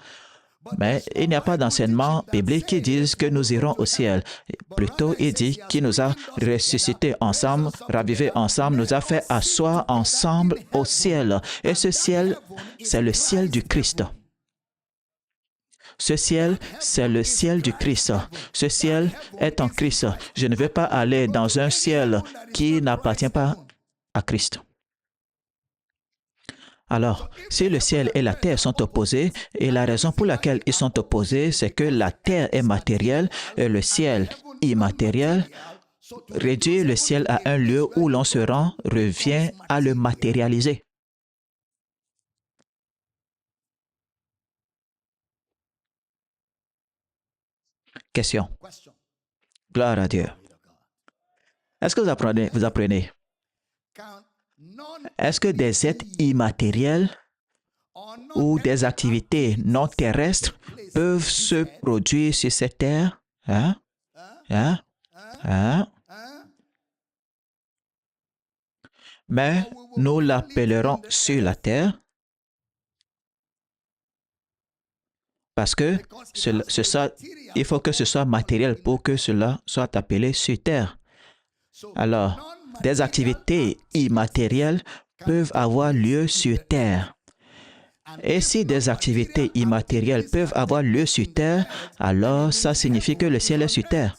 Mais il n'y a pas d'enseignement biblique qui dise que nous irons au ciel. Plutôt, il dit qu'il nous a ressuscités ensemble, ravivés ensemble, nous a fait asseoir ensemble au ciel. Et ce ciel, c'est le ciel du Christ. Ce ciel, c'est le ciel du Christ. Ce ciel est en Christ. Je ne vais pas aller dans un ciel qui n'appartient pas à Christ. Alors, si le ciel et la terre sont opposés, et la raison pour laquelle ils sont opposés, c'est que la terre est matérielle et le ciel immatériel, réduire le ciel à un lieu où l'on se rend revient à le matérialiser. Question. Gloire à Dieu. Est-ce que vous apprenez? Est-ce que des êtres immatériels ou des activités non terrestres peuvent se produire sur cette terre? Mais nous l'appellerons sur la terre parce que il faut que ce soit matériel pour que cela soit appelé sur terre. Alors, des activités immatérielles peuvent avoir lieu sur terre. Et si des activités immatérielles peuvent avoir lieu sur terre, alors ça signifie que le ciel est sur terre.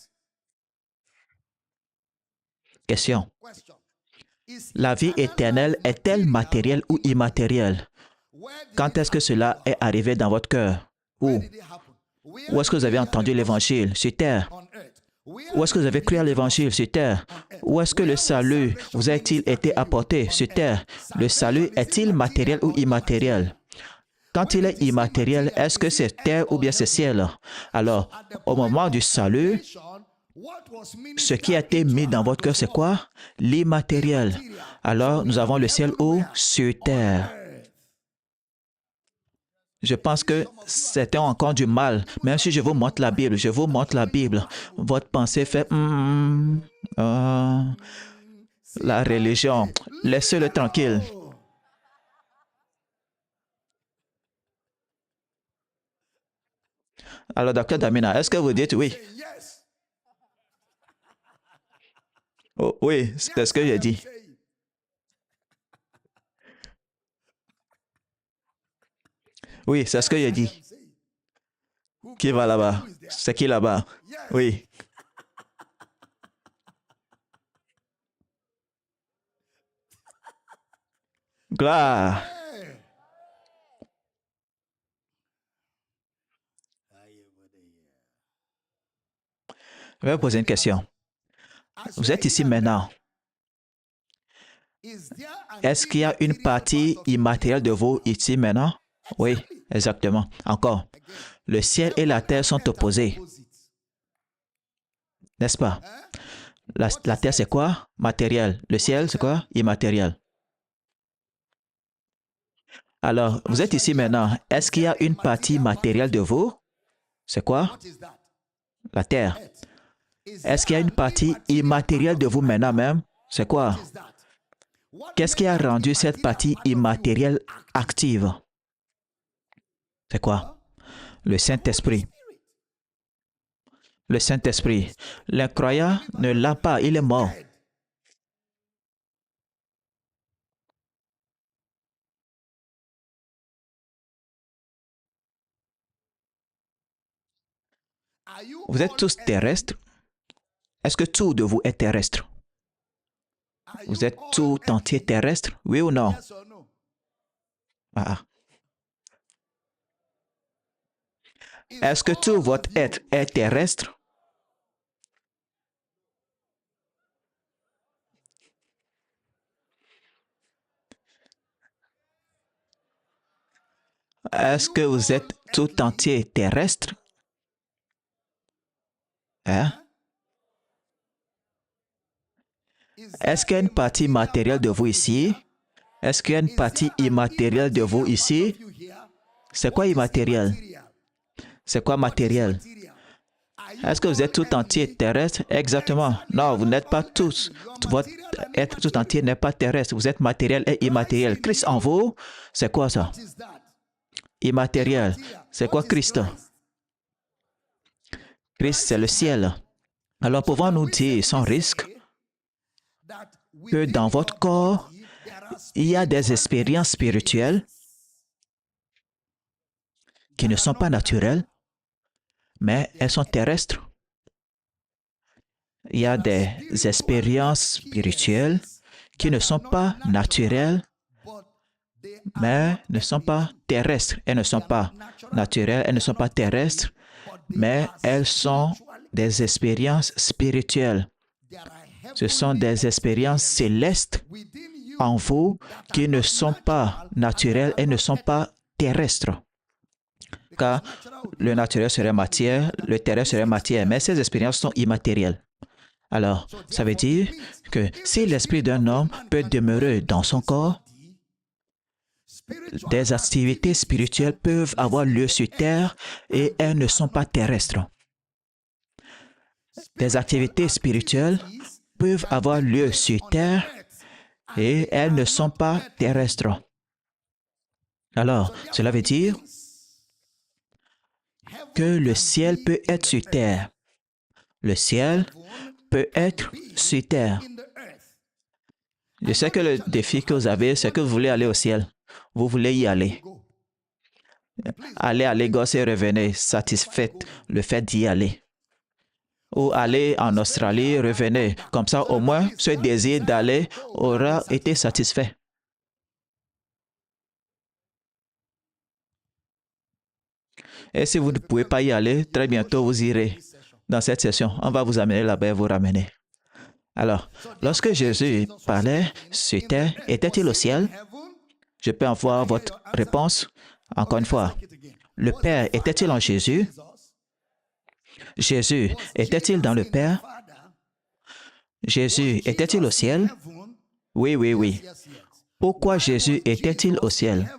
Question. La vie éternelle est-elle matérielle ou immatérielle? Quand est-ce que cela est arrivé dans votre cœur? Où? Où est-ce que vous avez entendu l'Évangile? Sur terre. Où est-ce que vous avez cru à l'évangile sur terre? Où est-ce que le salut vous a-t-il été apporté sur terre? Le salut est-il matériel ou immatériel? Quand il est immatériel, est-ce que c'est terre ou bien c'est ciel? Alors, au moment du salut, ce qui a été mis dans votre cœur, c'est quoi? L'immatériel. Alors, nous avons le ciel où? Sur terre. Je pense que c'était encore du mal. Même si je vous montre la Bible, votre pensée fait la religion. Laissez-le tranquille. Alors, docteur Damina, est-ce que vous dites oui? Oh, oui, c'est ce que j'ai dit. Oui, c'est ce que j'ai dit. Qui va là-bas? C'est qui là-bas? Oui. Gloire. Je vais vous poser une question. Vous êtes ici maintenant. Est-ce qu'il y a une partie immatérielle de vous ici maintenant? Oui, exactement. Encore. Le ciel et la terre sont opposés, n'est-ce pas? La terre, c'est quoi? Matériel. Le ciel, c'est quoi? Immatériel. Alors, vous êtes ici maintenant. Est-ce qu'il y a une partie matérielle de vous? C'est quoi? La terre. Est-ce qu'il y a une partie immatérielle de vous maintenant même? C'est quoi? Qu'est-ce qui a rendu cette partie immatérielle active? C'est quoi? Le Saint-Esprit. Le Saint-Esprit. L'incroyant ne l'a pas, il est mort. Vous êtes tous terrestres. Est-ce que tout de vous est terrestre? Vous êtes tout entier terrestre? Oui ou non? Ah. Est-ce que tout votre être est terrestre? Est-ce que vous êtes tout entier terrestre? Hein? Est-ce qu'il y a une partie matérielle de vous ici? Est-ce qu'il y a une partie immatérielle de vous ici? C'est quoi immatériel? C'est quoi matériel? Est-ce que vous êtes tout entier terrestre? Exactement. Non, vous n'êtes pas tous. Votre être tout entier n'est pas terrestre. Vous êtes matériel et immatériel. Christ en vous, c'est quoi ça? Immatériel. C'est quoi Christ? Christ, c'est le ciel. Alors pouvons-nous dire sans risque que dans votre corps, il y a des expériences spirituelles qui ne sont pas naturelles, mais elles sont terrestres. Il y a des expériences spirituelles qui ne sont pas naturelles, mais ne sont pas terrestres. Elles ne sont pas naturelles, elles ne sont pas terrestres, mais elles sont des expériences spirituelles. Ce sont des expériences célestes en vous qui ne sont pas naturelles et ne sont pas terrestres. Car le naturel serait matière, le terrestre serait matière, mais ces expériences sont immatérielles. Alors, ça veut dire que si l'esprit d'un homme peut demeurer dans son corps, des activités spirituelles peuvent avoir lieu sur terre et elles ne sont pas terrestres. Des activités spirituelles peuvent avoir lieu sur terre et elles ne sont pas terrestres. Alors, cela veut dire que le ciel peut être sur terre. Le ciel peut être sur terre. Je sais que le défi que vous avez, c'est que vous voulez aller au ciel. Vous voulez y aller. Allez à Lagos et revenez satisfait le fait d'y aller. Ou aller en Australie, revenez. Comme ça, au moins, ce désir d'aller aura été satisfait. Et si vous ne pouvez pas y aller, très bientôt vous irez. dans cette session. On va vous amener là-bas et vous ramener. Alors, lorsque Jésus parlait sur terre, était-il au ciel? Je peux avoir votre réponse. Encore une fois, le Père était-il en Jésus? Jésus était-il dans le Père? Jésus était-il au ciel? Oui, oui, oui. Pourquoi Jésus était-il au ciel?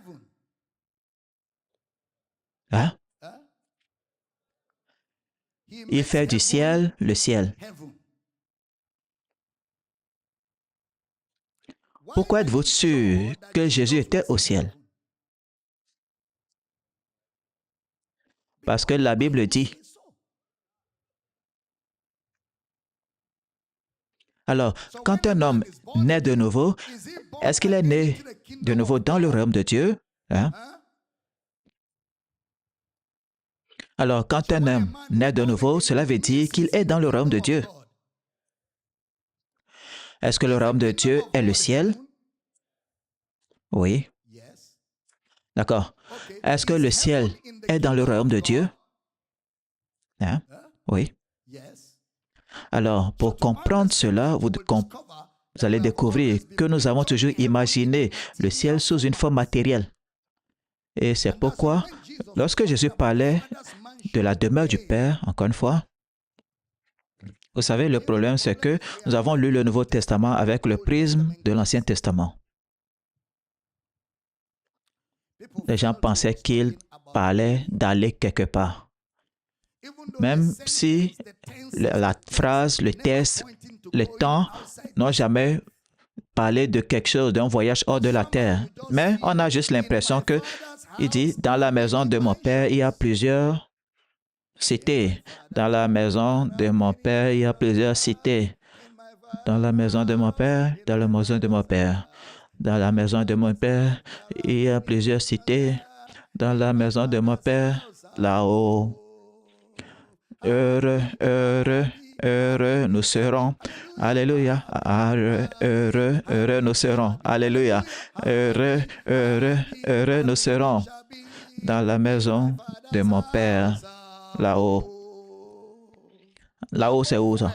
Hein? Il fait du ciel le ciel. Pourquoi êtes-vous sûr que Jésus était au ciel? Parce que la Bible dit. Alors, quand un homme naît de nouveau, est-ce qu'il est né de nouveau dans le royaume de Dieu? Hein? Alors, quand un homme naît de nouveau, cela veut dire qu'il est dans le royaume de Dieu. Est-ce que le royaume de Dieu est le ciel? Oui. D'accord. Est-ce que le ciel est dans le royaume de Dieu? Hein? Oui. Alors, pour comprendre cela, vous allez découvrir que nous avons toujours imaginé le ciel sous une forme matérielle. Et c'est pourquoi, lorsque Jésus parlait de la demeure du Père, encore une fois, vous savez, le problème, c'est que nous avons lu le Nouveau Testament avec le prisme de l'Ancien Testament. Les gens pensaient qu'il parlait d'aller quelque part. Même si la phrase, le texte, le temps n'ont jamais parlé de quelque chose, d'un voyage hors de la terre. Mais on a juste l'impression que il dit, dans la maison de mon Père, il y a plusieurs cités. Dans la maison de mon Père, il y a plusieurs cités. Dans la maison de mon Père, dans la maison de mon Père. Dans la maison de mon Père, il y a plusieurs cités. Dans la maison de mon Père, là-haut. Heureux, heureux, heureux nous serons. Alléluia. Heureux, heureux, heureux nous serons. Alléluia. Heureux, heureux, heureux nous serons. Dans la maison de mon Père, là-haut. Là-haut, c'est où ça?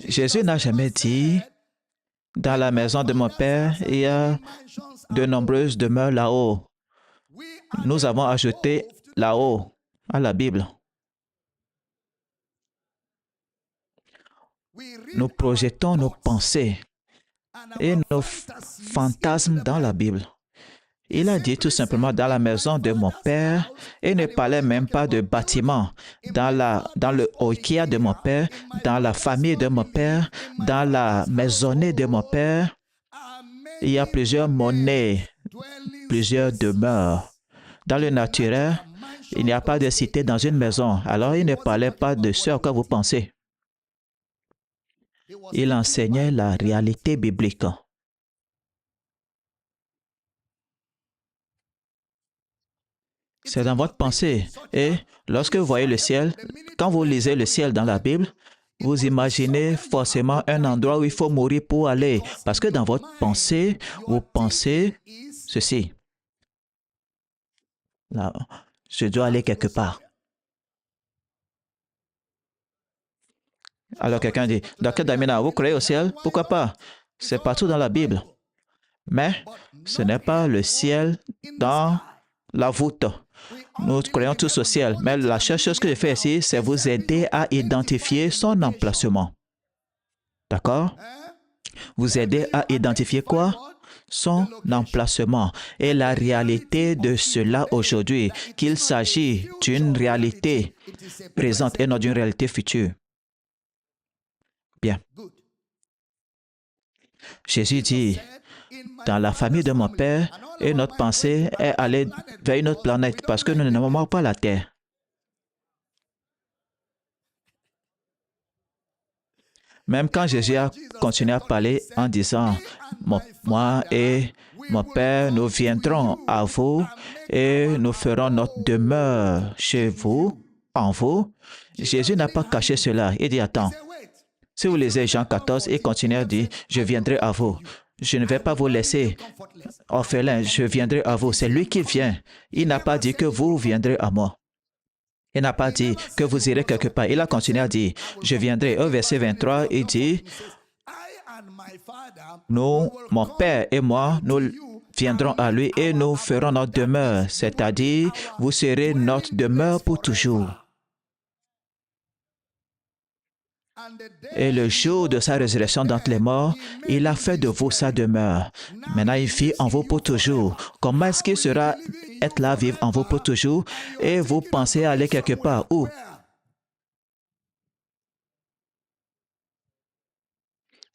Jésus n'a jamais dit, dans la maison de mon Père, il y a de nombreuses demeures là-haut. Nous avons ajouté là-haut à la Bible. Nous projetons nos pensées et nos fantasmes dans la Bible. Il a dit tout simplement dans la maison de mon Père et ne parlait même pas de bâtiment. Dans le Ikea de mon Père, dans la famille de mon Père, dans la maisonnée de mon Père, il y a plusieurs monnaies, plusieurs demeures. Dans le naturel, il n'y a pas de cité dans une maison. Alors, il ne parlait pas de ce à quoi vous pensez. Il enseignait la réalité biblique. C'est dans votre pensée. Et lorsque vous voyez le ciel, quand vous lisez le ciel dans la Bible, vous imaginez forcément un endroit où il faut mourir pour aller. Parce que dans votre pensée, vous pensez ceci. Là, je dois aller quelque part. Alors quelqu'un dit, Dr. Damina, vous croyez au ciel? Pourquoi pas? C'est partout dans la Bible. Mais ce n'est pas le ciel dans la voûte. Nous croyons tous au ciel. Mais la seule chose que je fais ici, c'est vous aider à identifier son emplacement. D'accord? Vous aider à identifier quoi? Son emplacement et la réalité de cela aujourd'hui, qu'il s'agit d'une réalité présente et non d'une réalité future. Bien. Jésus dit, dans la famille de mon Père, et notre pensée est aller vers une autre planète parce que nous n'aimons pas la Terre. Même quand Jésus a continué à parler en disant, moi et mon Père, nous viendrons à vous et nous ferons notre demeure chez vous, en vous. Jésus n'a pas caché cela. Il dit, attends, si vous lisez Jean 14, il continue à dire, je viendrai à vous. Je ne vais pas vous laisser orphelin, je viendrai à vous. C'est lui qui vient. Il n'a pas dit que vous viendrez à moi. Il n'a pas dit que vous irez quelque part. Il a continué à dire, je viendrai. Au verset 23, il dit, nous, mon Père et moi, nous viendrons à lui et nous ferons notre demeure, c'est-à-dire, vous serez notre demeure pour toujours. Et le jour de sa résurrection d'entre les morts, il a fait de vous sa demeure. Maintenant, il vit en vous pour toujours. Comment est-ce qu'il sera être là, vivre en vous pour toujours, et vous pensez aller quelque part? Où?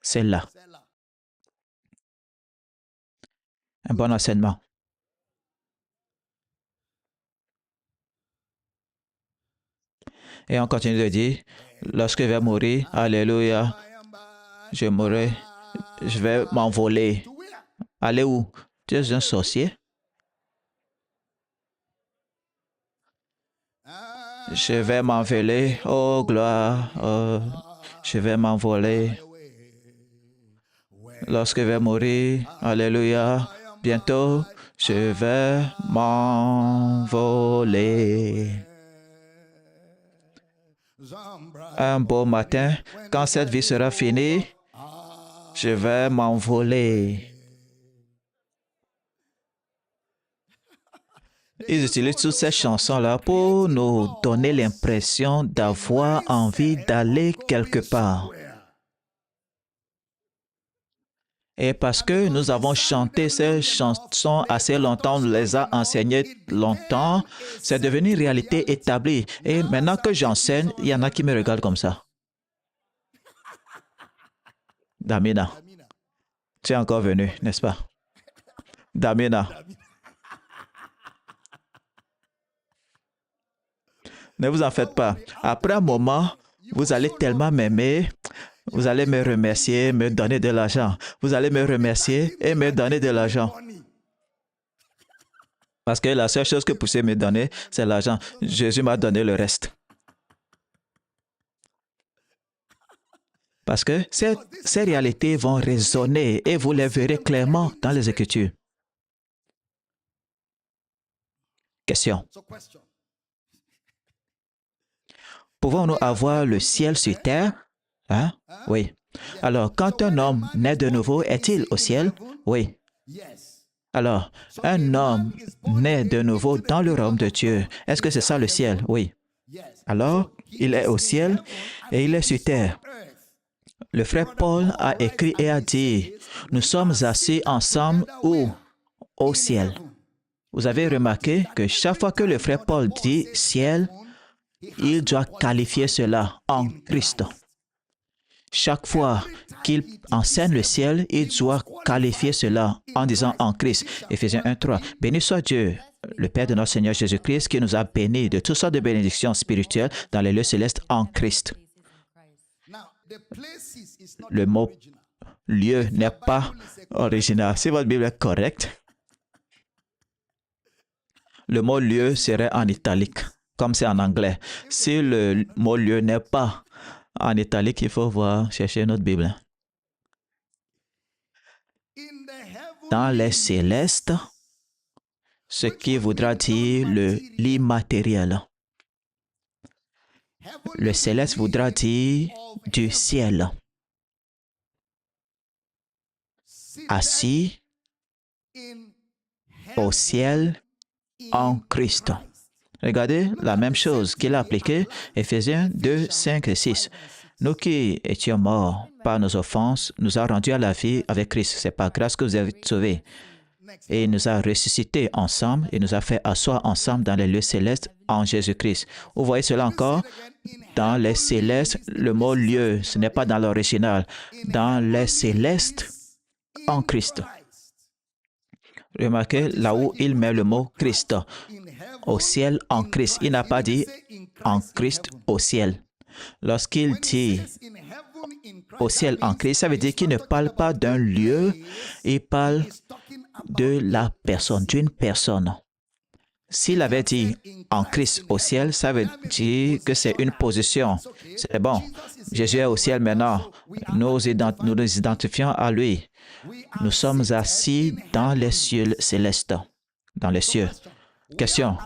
C'est là. Un bon enseignement. Et on continue de dire, lorsque je vais mourir, alléluia, je mourrai, je vais m'envoler. Aller où? Tu es un sorcier? Je vais m'envoler, oh gloire, oh, je vais m'envoler. Lorsque je vais mourir, alléluia, bientôt, je vais m'envoler. Un beau matin, quand cette vie sera finie, je vais m'envoler. Ils utilisent toutes ces chansons-là pour nous donner l'impression d'avoir envie d'aller quelque part. Et parce que nous avons chanté ces chansons assez longtemps, on les a enseignées longtemps, c'est devenu une réalité établie. Et maintenant que j'enseigne, il y en a qui me regardent comme ça. Damina, tu es encore venu, n'est-ce pas? Damina. Ne vous en faites pas. Après un moment, vous allez tellement m'aimer, vous allez me remercier, me donner de l'argent. Vous allez me remercier et me donner de l'argent. Parce que la seule chose que vous pouvez me donner, c'est l'argent. Jésus m'a donné le reste. Parce que ces réalités vont résonner et vous les verrez clairement dans les Écritures. Question. Pouvons-nous avoir le ciel sur terre? Hein? Oui. Alors, quand un homme naît de nouveau, est-il au ciel? Oui. Alors, un homme naît de nouveau dans le royaume de Dieu. Est-ce que c'est ça le ciel? Oui. Alors, il est au ciel et il est sur terre. Le frère Paul a écrit et a dit, nous sommes assis ensemble où? Au ciel. Vous avez remarqué que chaque fois que le frère Paul dit ciel, il doit qualifier cela en Christ. Chaque fois qu'il enseigne le ciel, il doit qualifier cela en disant en Christ. Éphésiens 1:3. Béni soit Dieu, le Père de notre Seigneur Jésus-Christ, qui nous a bénis de toutes sortes de bénédictions spirituelles dans les lieux célestes en Christ. Le mot lieu n'est pas original. Si votre Bible est correcte, le mot lieu serait en italique, comme c'est en anglais. Si le mot lieu n'est pas en italique, il faut chercher notre Bible. Dans les célestes, ce qui voudra dire l'immatériel. Le céleste voudra dire du ciel. Assis au ciel en Christ. Regardez la même chose qu'il a appliquée, Éphésiens 2, 5 et 6. Nous qui étions morts par nos offenses, nous a rendus à la vie avec Christ. C'est par grâce que vous avez été sauvés. Et il nous a ressuscités ensemble et nous a fait asseoir ensemble dans les lieux célestes en Jésus-Christ. Vous voyez cela encore? Dans les célestes, le mot lieu, ce n'est pas dans l'original. Dans les célestes, en Christ. Remarquez là où il met le mot Christ. Au ciel, en Christ. Il n'a pas dit en Christ, au ciel. Lorsqu'il dit au ciel en Christ, ça veut dire qu'il ne parle pas d'un lieu, il parle de la personne, d'une personne. S'il avait dit en Christ au ciel, ça veut dire que c'est une position. C'est bon. Jésus est au ciel maintenant. Nous nous identifions à lui. Nous sommes assis dans les cieux célestes. Dans les cieux. Question.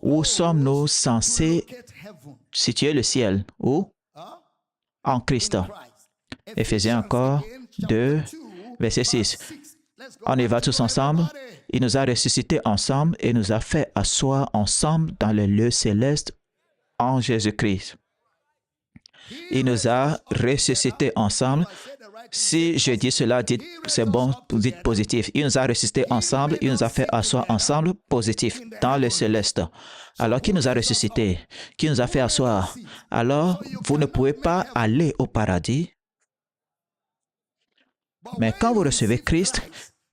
Où sommes-nous censés situer le ciel? Où? En Christ. Éphésiens encore 2, verset 6. On y va tous ensemble. Il nous a ressuscités ensemble et nous a fait asseoir ensemble dans les lieux célestes en Jésus-Christ. Il nous a ressuscités ensemble. Si je dis cela, dites c'est bon, dites positif. Il nous a ressuscités ensemble, il nous a fait asseoir ensemble, positif, dans le céleste. Alors, qui nous a ressuscités? Qui nous a fait asseoir? Alors, vous ne pouvez pas aller au paradis. Mais quand vous recevez Christ,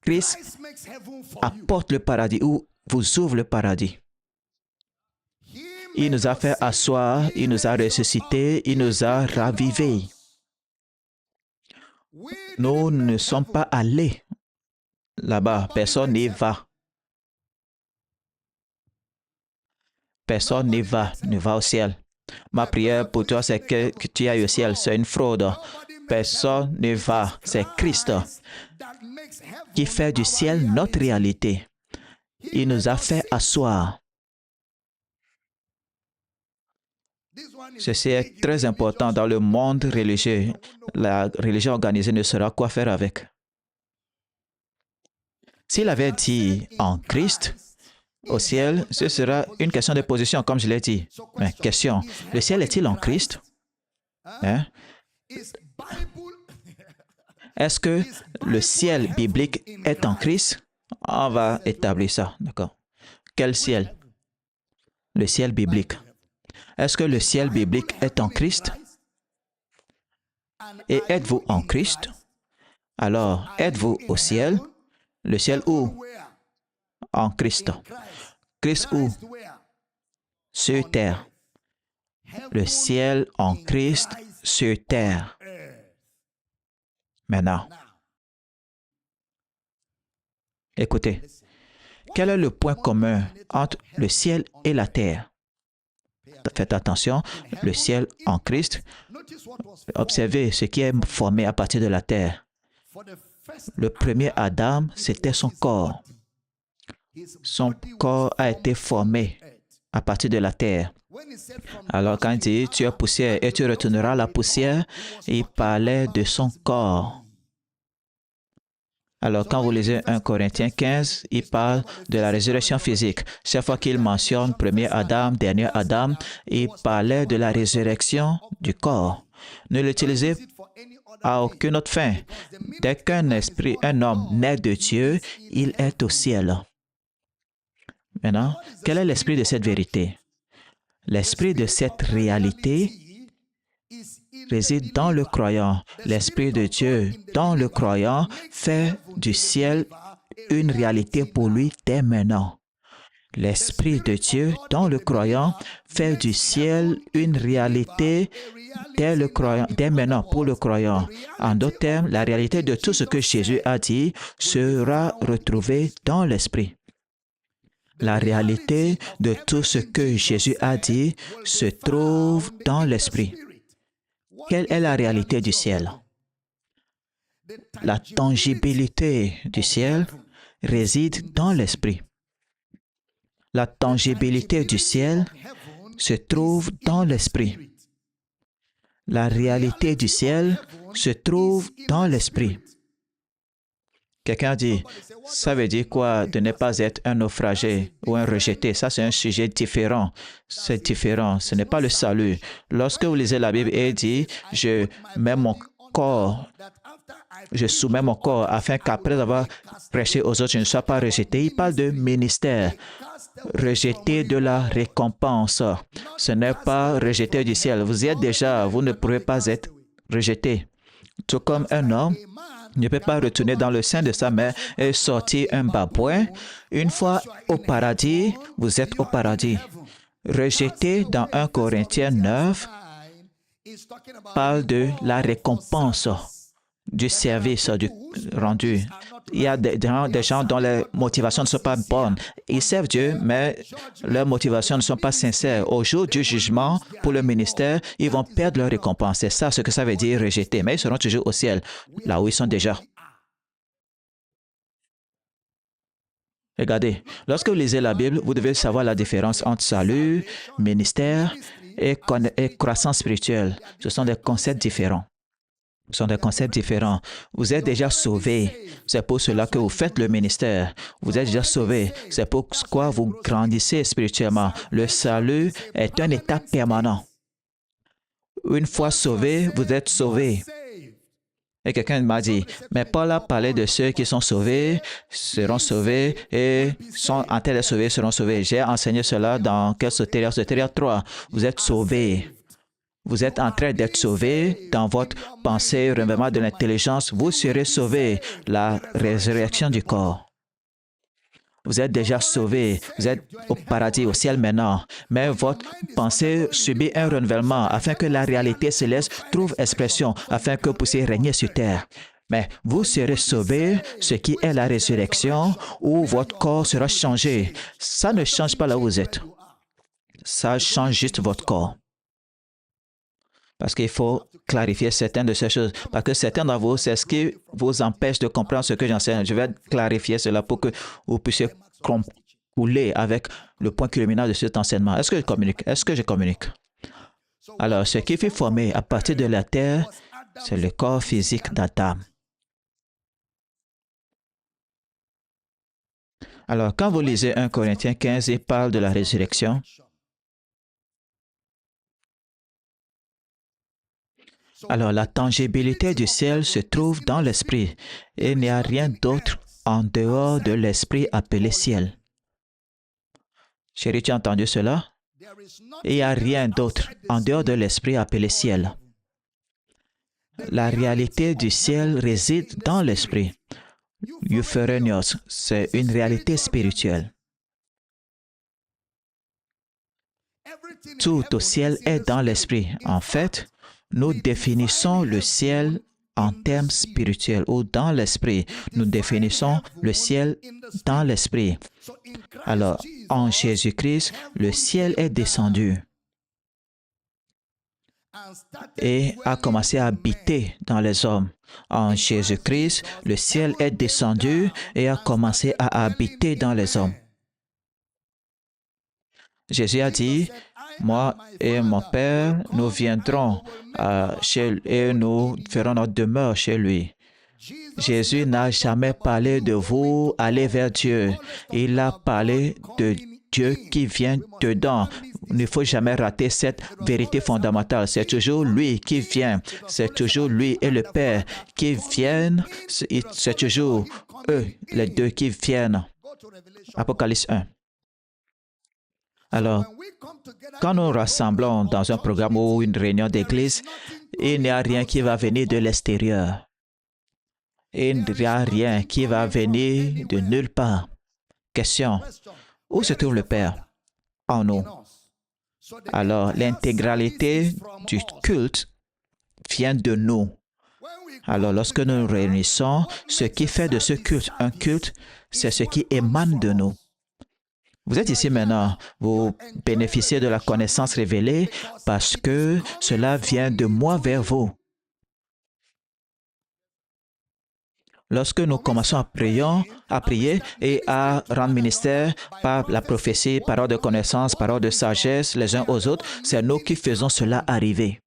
Christ apporte le paradis ou vous ouvre le paradis. Il nous a fait asseoir, il nous a ressuscités, il nous a ravivés. Nous ne sommes pas allés là-bas. Personne n'y va. Personne n'y va, ne va au ciel. Ma prière pour toi, c'est que tu ailles au ciel. C'est une fraude. Personne ne va. C'est Christ qui fait du ciel notre réalité. Il nous a fait asseoir. Ceci est très important dans le monde religieux. La religion organisée ne saura quoi faire avec. S'il avait dit en Christ, au ciel, ce sera une question de position, comme je l'ai dit. Mais question, le ciel est-il en Christ? Hein? Est-ce que le ciel biblique est en Christ? On va établir ça, d'accord? Quel ciel? Le ciel biblique. Est-ce que le ciel biblique est en Christ? Et êtes-vous en Christ? Alors, êtes-vous au ciel? Le ciel où? En Christ. Christ où? Sur terre. Le ciel en Christ sur terre. Maintenant, écoutez, quel est le point commun entre le ciel et la terre? Faites attention, le ciel en Christ. Observez ce qui est formé à partir de la terre. Le premier Adam, c'était son corps. Son corps a été formé à partir de la terre. Alors quand il dit, tu es poussière et tu retourneras la poussière, il parlait de son corps. Alors quand vous lisez 1 Corinthiens 15, il parle de la résurrection physique. Chaque fois qu'il mentionne premier Adam, dernier Adam, il parlait de la résurrection du corps. Ne l'utilisez à aucune autre fin. Dès qu'un esprit, un homme naît de Dieu, il est au ciel. Maintenant, quel est l'esprit de cette vérité? L'esprit de cette réalité réside dans le croyant. L'Esprit de Dieu dans le croyant fait du ciel une réalité pour lui dès maintenant. L'Esprit de Dieu dans le croyant fait du ciel une réalité dès maintenant pour le croyant. En d'autres termes, la réalité de tout ce que Jésus a dit sera retrouvée dans l'Esprit. La réalité de tout ce que Jésus a dit se trouve dans l'Esprit. Quelle est la réalité du ciel? La tangibilité du ciel réside dans l'Esprit. La tangibilité du ciel se trouve dans l'Esprit. La réalité du ciel se trouve dans l'Esprit. Quelqu'un dit, ça veut dire quoi de ne pas être un naufragé ou un rejeté? Ça, c'est un sujet différent. C'est différent. Ce n'est pas le salut. Lorsque vous lisez la Bible et dit, je soumets mon corps afin qu'après avoir prêché aux autres, je ne sois pas rejeté. Il parle de ministère. Rejeté de la récompense. Ce n'est pas rejeté du ciel. Vous y êtes déjà. Vous ne pourrez pas être rejeté. Tout comme un homme ne peut pas retourner dans le sein de sa mère et sortir un babouin. Une fois au paradis, vous êtes au paradis. Rejeté dans 1 Corinthiens 9 parle de la récompense du service rendu. Il y a des gens dont les motivations ne sont pas bonnes. Ils servent Dieu, mais leurs motivations ne sont pas sincères. Au jour du jugement pour le ministère, ils vont perdre leur récompense. C'est ça ce que ça veut dire rejeter. Mais ils seront toujours au ciel, là où ils sont déjà. Regardez, lorsque vous lisez la Bible, vous devez savoir la différence entre salut, ministère et croissance spirituelle. Ce sont des concepts différents. Ce sont des concepts différents. Vous êtes déjà sauvé. C'est pour cela que vous faites le ministère. Vous êtes déjà sauvé. C'est pourquoi vous grandissez spirituellement. Le salut est un état permanent. Une fois sauvé, vous êtes sauvé. Et quelqu'un m'a dit, mais Paul a parlé de ceux qui sont sauvés, seront sauvés et sont en train de sauver, seront sauvés. J'ai enseigné cela dans quel sotéria? Sotéria 3. Vous êtes sauvés. Vous êtes en train d'être sauvés dans votre pensée, renouvellement de l'intelligence. Vous serez sauvés. La résurrection du corps. Vous êtes déjà sauvés. Vous êtes au paradis, au ciel maintenant. Mais votre pensée subit un renouvellement afin que la réalité céleste trouve expression, afin que vous puissiez régner sur terre. Mais vous serez sauvés, ce qui est la résurrection, où votre corps sera changé. Ça ne change pas là où vous êtes. Ça change juste votre corps. Parce qu'il faut clarifier certaines de ces choses. Parce que certains d'entre vous, c'est ce qui vous empêche de comprendre ce que j'enseigne. Je vais clarifier cela pour que vous puissiez couler avec le point culminant de cet enseignement. Est-ce que je communique? Est-ce que je communique? Alors, ce qui fut formé à partir de la terre, c'est le corps physique d'Adam. Alors, quand vous lisez 1 Corinthiens 15, il parle de la résurrection. Alors, la tangibilité du ciel se trouve dans l'esprit et il n'y a rien d'autre en dehors de l'esprit appelé ciel. Chérie, tu as entendu cela? Il n'y a rien d'autre en dehors de l'esprit appelé ciel. La réalité du ciel réside dans l'esprit. Euphorenios, c'est une réalité spirituelle. Tout au ciel est dans l'esprit. En fait, nous définissons le ciel en termes spirituels ou dans l'esprit. Nous définissons le ciel dans l'esprit. Alors, en Jésus-Christ, le ciel est descendu et a commencé à habiter dans les hommes. En Jésus-Christ, le ciel est descendu et a commencé à habiter dans les hommes. Jésus a dit, moi et mon Père, nous viendrons chez lui et nous ferons notre demeure chez lui. Jésus n'a jamais parlé de vous aller vers Dieu. Il a parlé de Dieu qui vient dedans. Il ne faut jamais rater cette vérité fondamentale. C'est toujours lui qui vient. C'est toujours lui et le Père qui viennent. C'est toujours eux, les deux qui viennent. Apocalypse 1. Alors, quand nous rassemblons dans un programme ou une réunion d'église, il n'y a rien qui va venir de l'extérieur. Il n'y a rien qui va venir de nulle part. Question, où se trouve le Père? En nous. Alors, l'intégralité du culte vient de nous. Alors, lorsque nous nous réunissons, ce qui fait de ce culte un culte, c'est ce qui émane de nous. Vous êtes ici maintenant, vous bénéficiez de la connaissance révélée parce que cela vient de moi vers vous. Lorsque nous commençons à prier et à rendre ministère par la prophétie, parole de connaissance, parole de sagesse les uns aux autres, c'est nous qui faisons cela arriver.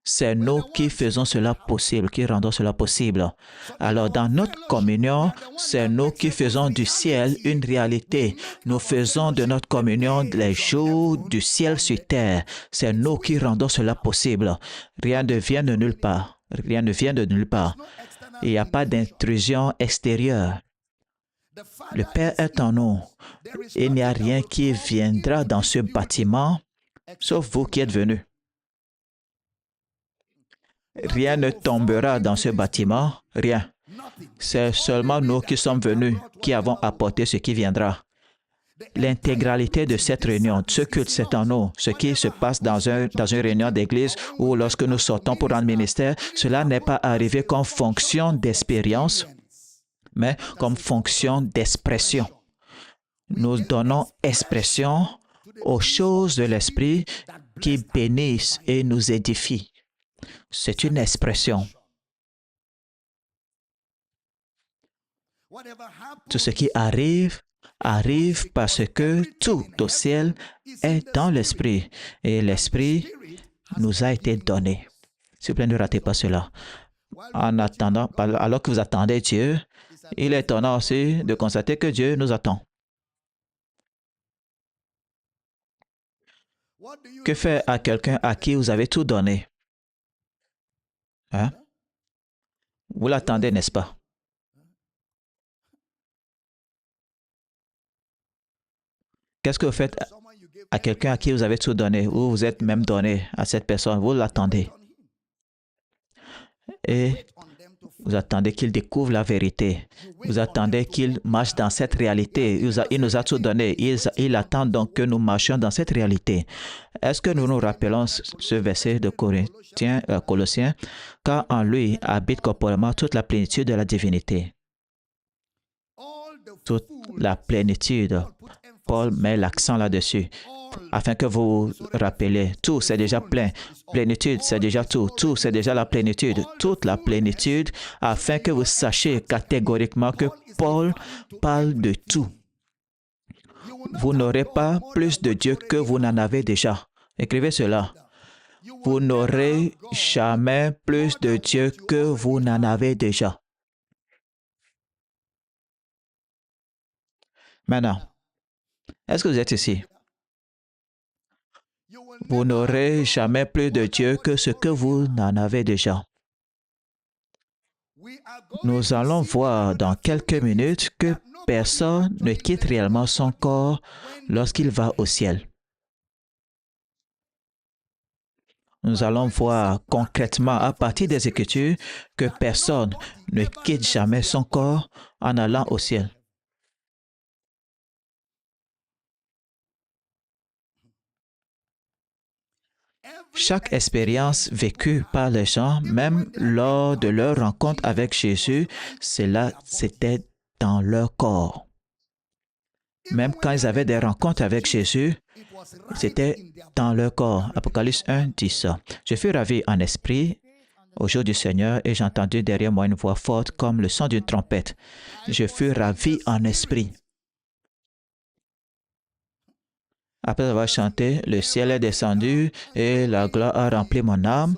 C'est nous qui faisons cela possible, qui rendons cela possible. Alors, dans notre communion, c'est nous qui faisons du ciel une réalité. Nous faisons de notre communion les jours du ciel sur terre. C'est nous qui rendons cela possible. Rien ne vient de nulle part. Rien ne vient de nulle part. Il n'y a pas d'intrusion extérieure. Le Père est en nous. Il n'y a rien qui viendra dans ce bâtiment, sauf vous qui êtes venus. Rien ne tombera dans ce bâtiment, rien. C'est seulement nous qui sommes venus, qui avons apporté ce qui viendra. L'intégralité de cette réunion, ce culte, c'est en nous. Ce qui se passe dans une réunion d'église ou lorsque nous sortons pour rendre ministère, cela n'est pas arrivé comme fonction d'expérience, mais comme fonction d'expression. Nous donnons expression aux choses de l'esprit qui bénissent et nous édifient. C'est une expression. Tout ce qui arrive arrive parce que tout au ciel est dans l'Esprit et l'Esprit nous a été donné. S'il vous plaît, ne ratez pas cela. En attendant, alors que vous attendez Dieu, il est étonnant aussi de constater que Dieu nous attend. Que faire à quelqu'un à qui vous avez tout donné? Hein? Vous l'attendez, n'est-ce pas? Qu'est-ce que vous faites à quelqu'un à qui vous avez tout donné ou vous êtes même donné à cette personne? Vous l'attendez. Et vous attendez qu'il découvre la vérité. Vous attendez qu'il marche dans cette réalité. Il nous a tout donné. Il attend donc que nous marchions dans cette réalité. Est-ce que nous nous rappelons ce verset de Colossiens? Car en lui habite corporellement toute la plénitude de la divinité. Toute la plénitude. Paul met l'accent là-dessus, afin que vous vous rappeliez, tout c'est déjà plein, plénitude c'est déjà tout, tout c'est déjà la plénitude, toute la plénitude, afin que vous sachiez catégoriquement que Paul parle de tout. Vous n'aurez pas plus de Dieu que vous n'en avez déjà. Écrivez cela. Vous n'aurez jamais plus de Dieu que vous n'en avez déjà. Maintenant, est-ce que vous êtes ici? Vous n'aurez jamais plus de Dieu que ce que vous n'en avez déjà. Nous allons voir dans quelques minutes que personne ne quitte réellement son corps lorsqu'il va au ciel. Nous allons voir concrètement à partir des Écritures que personne ne quitte jamais son corps en allant au ciel. Chaque expérience vécue par les gens, même lors de leur rencontre avec Jésus, c'était dans leur corps. Même quand ils avaient des rencontres avec Jésus, c'était dans leur corps. Apocalypse 1 dit ça. Je fus ravi en esprit au jour du Seigneur et j'ai entendu derrière moi une voix forte comme le son d'une trompette. Je fus ravi en esprit. Après avoir chanté, le ciel est descendu et la gloire a rempli mon âme.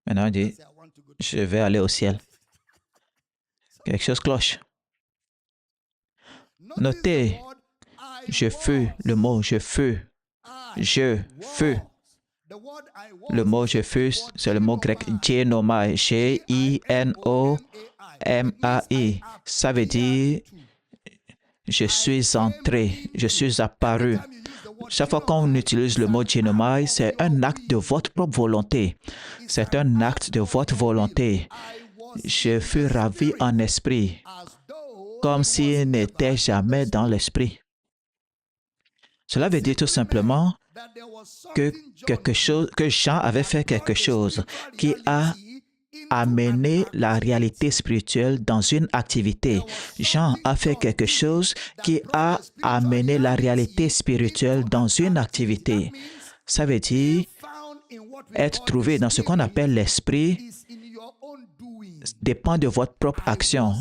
Maintenant, il dit, je vais aller au ciel. Quelque chose cloche. Notez, je fus, le mot je fus. Je fus. Le mot je fus, c'est le mot grec ginomai, G-I-N-O-M-A-I. Ça veut dire je suis entré, je suis apparu. Chaque fois qu'on utilise le mot ginomai, c'est un acte de votre propre volonté. C'est un acte de votre volonté. Je fus ravi en esprit, comme s'il n'était jamais dans l'esprit. Cela veut dire tout simplement que Jean avait fait quelque chose qui a amené la réalité spirituelle dans une activité. Jean a fait quelque chose qui a amené la réalité spirituelle dans une activité. Ça veut dire être trouvé dans ce qu'on appelle l'esprit dépend de votre propre action.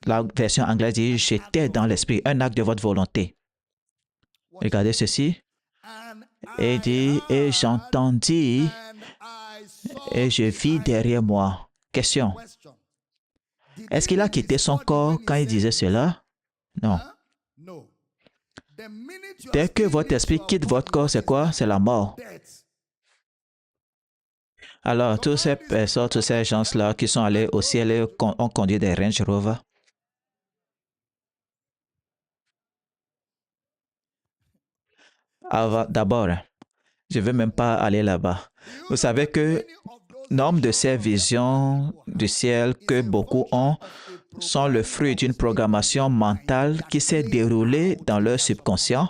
La version anglaise dit « j'étais dans l'esprit », un acte de votre volonté. Regardez ceci. Et il dit « et j'entendis et je vis derrière moi ». Question. Est-ce qu'il a quitté son corps quand il disait cela? Non. Dès que votre esprit quitte votre corps, c'est quoi? C'est la mort. Alors, tous ces personnes, tous ces gens-là qui sont allés au ciel et ont conduit des Range Rover. D'abord, je ne veux même pas aller là-bas. Vous savez que nombre de ces visions du ciel que beaucoup ont sont le fruit d'une programmation mentale qui s'est déroulée dans leur subconscient.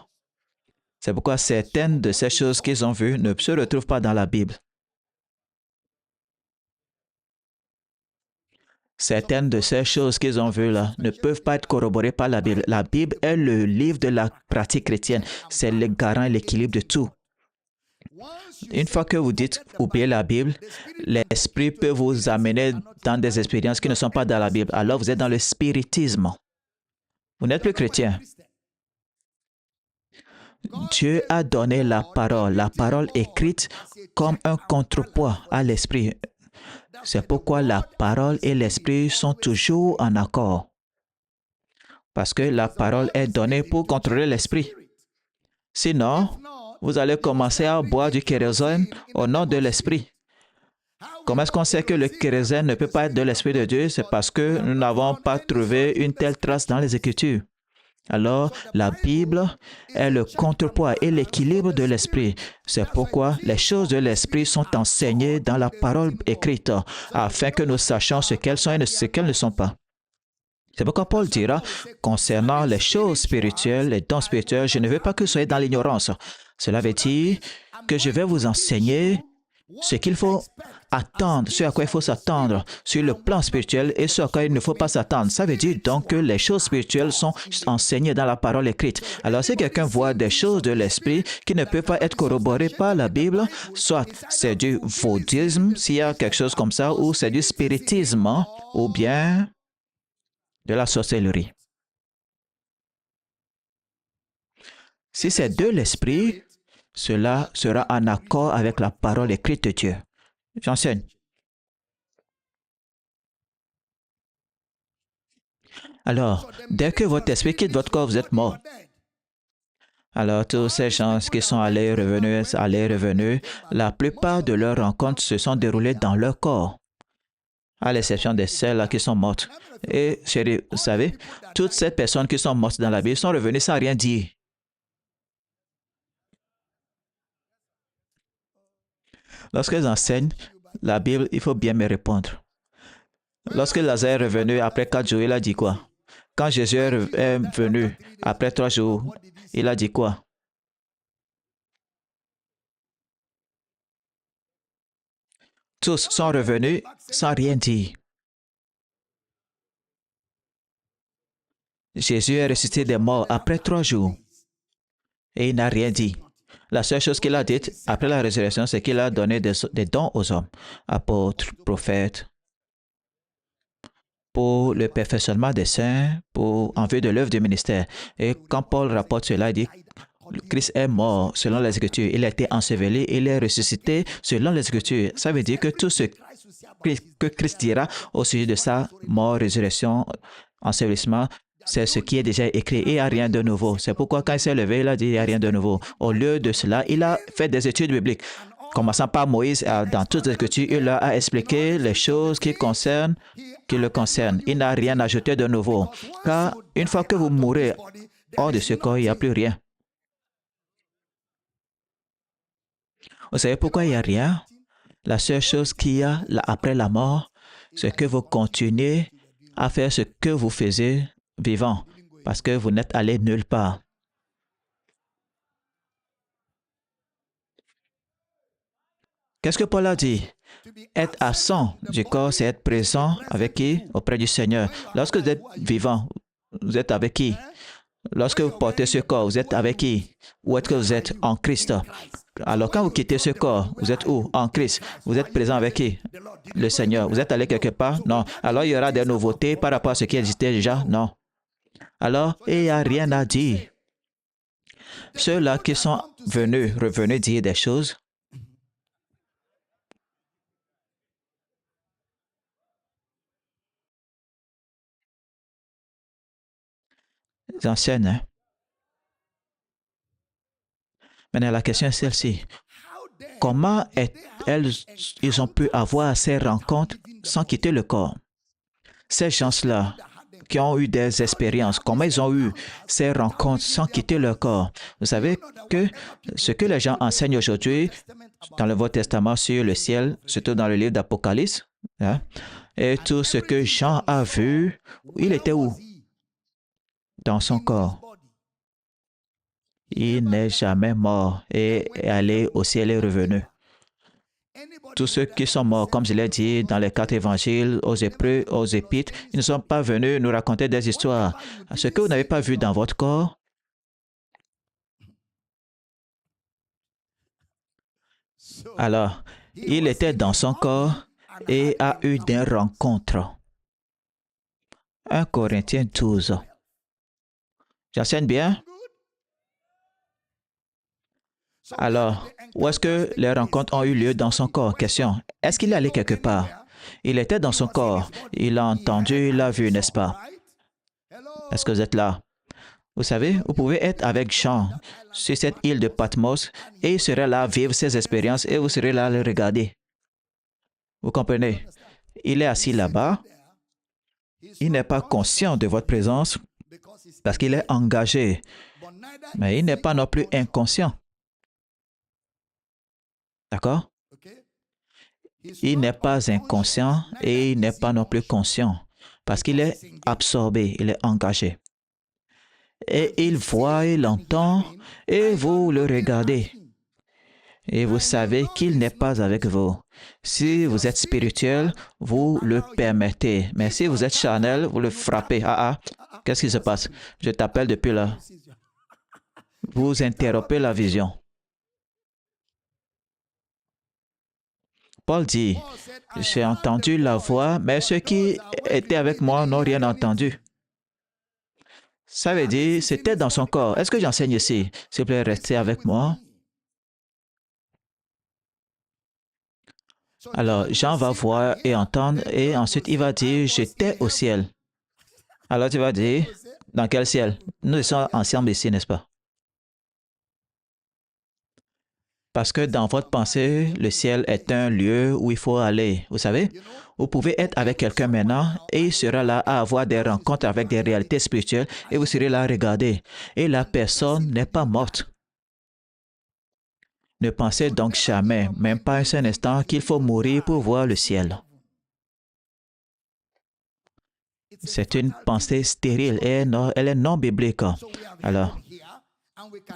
C'est pourquoi certaines de ces choses qu'ils ont vues ne se retrouvent pas dans la Bible. Certaines de ces choses qu'ils ont vues là ne peuvent pas être corroborées par la Bible. La Bible est le livre de la pratique chrétienne. C'est le garant et l'équilibre de tout. Une fois que vous dites « oubliez la Bible », l'esprit peut vous amener dans des expériences qui ne sont pas dans la Bible. Alors vous êtes dans le spiritisme. Vous n'êtes plus chrétien. Dieu a donné la parole écrite comme un contrepoids à l'esprit. C'est pourquoi la parole et l'esprit sont toujours en accord. Parce que la parole est donnée pour contrôler l'esprit. Sinon, vous allez commencer à boire du kérosène au nom de l'esprit. Comment est-ce qu'on sait que le kérosène ne peut pas être de l'Esprit de Dieu? C'est parce que nous n'avons pas trouvé une telle trace dans les Écritures. Alors, la Bible est le contrepoids et l'équilibre de l'Esprit. C'est pourquoi les choses de l'Esprit sont enseignées dans la parole écrite, afin que nous sachions ce qu'elles sont et ce qu'elles ne sont pas. C'est pourquoi Paul dira, concernant les choses spirituelles, les dons spirituels, je ne veux pas que vous soyez dans l'ignorance. Cela veut dire que je vais vous enseigner ce qu'il faut attendre, ce à quoi il faut s'attendre sur le plan spirituel et ce à quoi il ne faut pas s'attendre. Ça veut dire donc que les choses spirituelles sont enseignées dans la parole écrite. Alors si quelqu'un voit des choses de l'esprit qui ne peuvent pas être corroborées par la Bible, soit c'est du vaudisme, s'il y a quelque chose comme ça, ou c'est du spiritisme, ou bien de la sorcellerie. Si c'est de l'esprit, cela sera en accord avec la parole écrite de Dieu. J'enseigne. Alors, dès que votre esprit quitte votre corps, vous êtes mort. Alors, tous ces gens qui sont allés revenus, la plupart de leurs rencontres se sont déroulées dans leur corps, à l'exception de celles qui sont mortes. Et, chérie, vous savez, toutes ces personnes qui sont mortes dans la Bible sont revenues sans rien dire. Lorsqu'elles enseignent la Bible, il faut bien me répondre. Lorsque Lazare est revenu après 4 jours, il a dit quoi? Quand Jésus est venu après 3 jours, il a dit quoi? Tous sont revenus sans rien dire. Jésus est ressuscité des morts après 3 jours et il n'a rien dit. La seule chose qu'il a dite après la résurrection, c'est qu'il a donné des dons aux hommes, apôtres, prophètes, pour le perfectionnement des saints, en vue de l'œuvre du ministère. Et quand Paul rapporte cela, il dit Christ est mort selon les Écritures. Il a été enseveli, il est ressuscité selon les Écritures. Ça veut dire que tout ce que Christ dira au sujet de sa mort, résurrection, ensevelissement, c'est ce qui est déjà écrit et il n'y a rien de nouveau. C'est pourquoi quand il s'est levé, il a dit il n'y a rien de nouveau. Au lieu de cela, il a fait des études bibliques. Commençant par Moïse, dans toutes les Écritures, il leur a expliqué les choses qui le concernent. Il n'a rien ajouté de nouveau. Car une fois que vous mourrez hors de ce corps, il n'y a plus rien. Vous savez pourquoi il n'y a rien? La seule chose qu'il y a après la mort, c'est que vous continuez à faire ce que vous faisiez vivant, parce que vous n'êtes allé nulle part. Qu'est-ce que Paul a dit? Être absent du corps, c'est être présent avec qui? Auprès du Seigneur. Lorsque vous êtes vivant, vous êtes avec qui? Lorsque vous portez ce corps, vous êtes avec qui? Où est-ce que vous êtes? En Christ. Alors quand vous quittez ce corps, vous êtes où? En Christ. Vous êtes présent avec qui? Le Seigneur. Vous êtes allé quelque part? Non. Alors il y aura des nouveautés par rapport à ce qui existait déjà? Non. Alors, il n'y a rien à dire. Ceux-là qui sont revenus dire des choses, ils enseignent. Hein? Maintenant, la question est celle-ci. Comment ils ont pu avoir ces rencontres sans quitter le corps? Ces gens-là qui ont eu des expériences, comment ils ont eu ces rencontres sans quitter leur corps? Vous savez que ce que les gens enseignent aujourd'hui dans le Nouveau Testament sur le ciel, surtout dans le livre d'Apocalypse, hein, et tout ce que Jean a vu, il était où? Dans son corps. Il n'est jamais mort et est allé au ciel et revenu. Tous ceux qui sont morts, comme je l'ai dit dans les 4 évangiles, aux Hébreux, aux Épîtres, ils ne sont pas venus nous raconter des histoires. Ce que vous n'avez pas vu dans votre corps, alors, il était dans son corps et a eu des rencontres. 1 Corinthiens 12. J'enseigne bien? Alors, où est-ce que les rencontres ont eu lieu dans son corps? Question. Est-ce qu'il est allé quelque part? Il était dans son corps. Il a entendu, il a vu, n'est-ce pas? Est-ce que vous êtes là? Vous savez, vous pouvez être avec Jean sur cette île de Patmos et il serait là vivre ses expériences et vous serez là à le regarder. Vous comprenez? Il est assis là-bas. Il n'est pas conscient de votre présence parce qu'il est engagé, mais il n'est pas non plus inconscient. D'accord? Il n'est pas inconscient et il n'est pas non plus conscient parce qu'il est absorbé, il est engagé. Et il voit, il entend et vous le regardez. Et vous savez qu'il n'est pas avec vous. Si vous êtes spirituel, vous le permettez. Mais si vous êtes charnel, vous le frappez. Qu'est-ce qui se passe? Je t'appelle depuis là. Vous interrompez la vision. Paul dit, j'ai entendu la voix, mais ceux qui étaient avec moi n'ont rien entendu. Ça veut dire, c'était dans son corps. Est-ce que j'enseigne ici? S'il vous plaît, restez avec moi. Alors, Jean va voir et entendre, et ensuite il va dire, j'étais au ciel. Alors tu vas dire, dans quel ciel? Nous sommes ensemble ici, n'est-ce pas? Parce que dans votre pensée, le ciel est un lieu où il faut aller. Vous savez, vous pouvez être avec quelqu'un maintenant et il sera là à avoir des rencontres avec des réalités spirituelles et vous serez là à regarder. Et la personne n'est pas morte. Ne pensez donc jamais, même pas un seul instant, qu'il faut mourir pour voir le ciel. C'est une pensée stérile et elle est non biblique. Alors,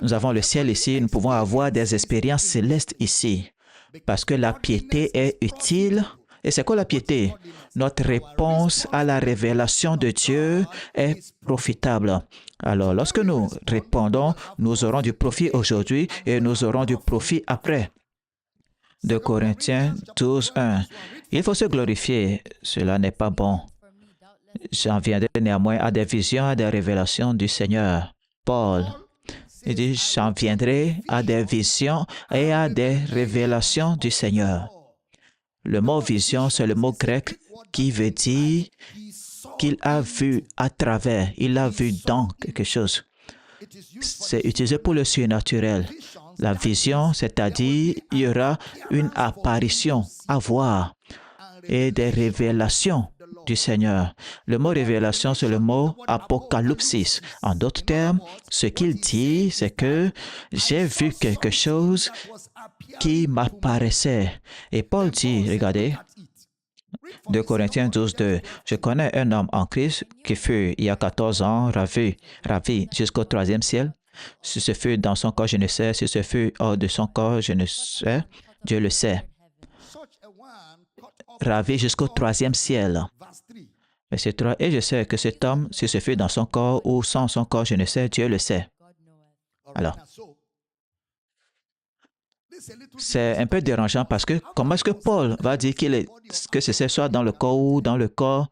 nous avons le ciel ici, nous pouvons avoir des expériences célestes ici. Parce que la piété est utile. Et c'est quoi la piété? Notre réponse à la révélation de Dieu est profitable. Alors, lorsque nous répondons, nous aurons du profit aujourd'hui et nous aurons du profit après. De Corinthiens 12, 1. Il faut se glorifier. Cela n'est pas bon. J'en viendrai néanmoins à des visions, à des révélations du Seigneur. Paul. Il dit, j'en viendrai à des visions et à des révélations du Seigneur. Le mot vision, c'est le mot grec qui veut dire qu'il a vu à travers, il a vu dans quelque chose. C'est utilisé pour le surnaturel. La vision, c'est-à-dire, il y aura une apparition à voir et des révélations du Seigneur. Le mot révélation, c'est le mot apocalypsis. En d'autres termes, ce qu'il dit, c'est que j'ai vu quelque chose qui m'apparaissait. Et Paul dit, regardez, 2 Corinthiens 12, 2, je connais un homme en Christ qui fut, il y a 14 ans, ravi jusqu'au troisième ciel. Si ce fut dans son corps, je ne sais. Si ce fut hors de son corps, je ne sais. Dieu le sait. Ravi jusqu'au troisième ciel. Verset 3. Et je sais que cet homme, si ce fut dans son corps ou sans son corps, je ne sais, Dieu le sait. Alors, c'est un peu dérangeant parce que comment est-ce que Paul va dire que c'est soit dans le corps ou dans le corps?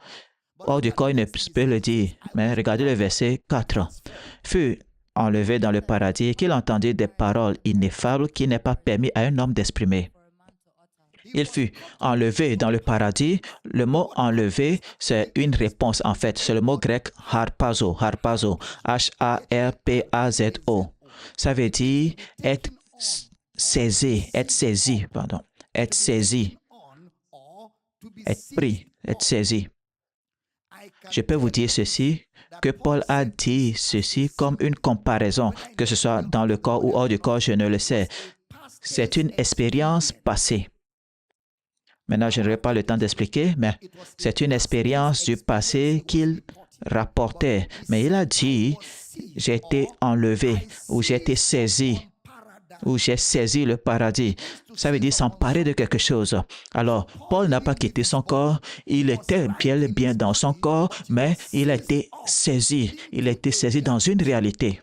Hors du corps, il ne peut le dire. Mais regardez le verset 4. Fut enlevé dans le paradis et qu'il entendit des paroles ineffables qui n'est pas permis à un homme d'exprimer. Il fut enlevé dans le paradis. Le mot enlevé, c'est une réponse en fait. C'est le mot grec harpazo, H-A-R-P-A-Z-O. Ça veut dire être saisi, être saisi. Être pris, être saisi. Je peux vous dire ceci, que Paul a dit ceci comme une comparaison, que ce soit dans le corps ou hors du corps, je ne le sais. C'est une expérience passée. Maintenant, je n'aurai pas le temps d'expliquer, mais c'est une expérience du passé qu'il rapportait. Mais il a dit, j'ai été enlevé ou j'ai été saisi ou j'ai saisi le paradis. Ça veut dire s'emparer de quelque chose. Alors, Paul n'a pas quitté son corps. Il était bien dans son corps, mais il a été saisi. Il a été saisi dans une réalité.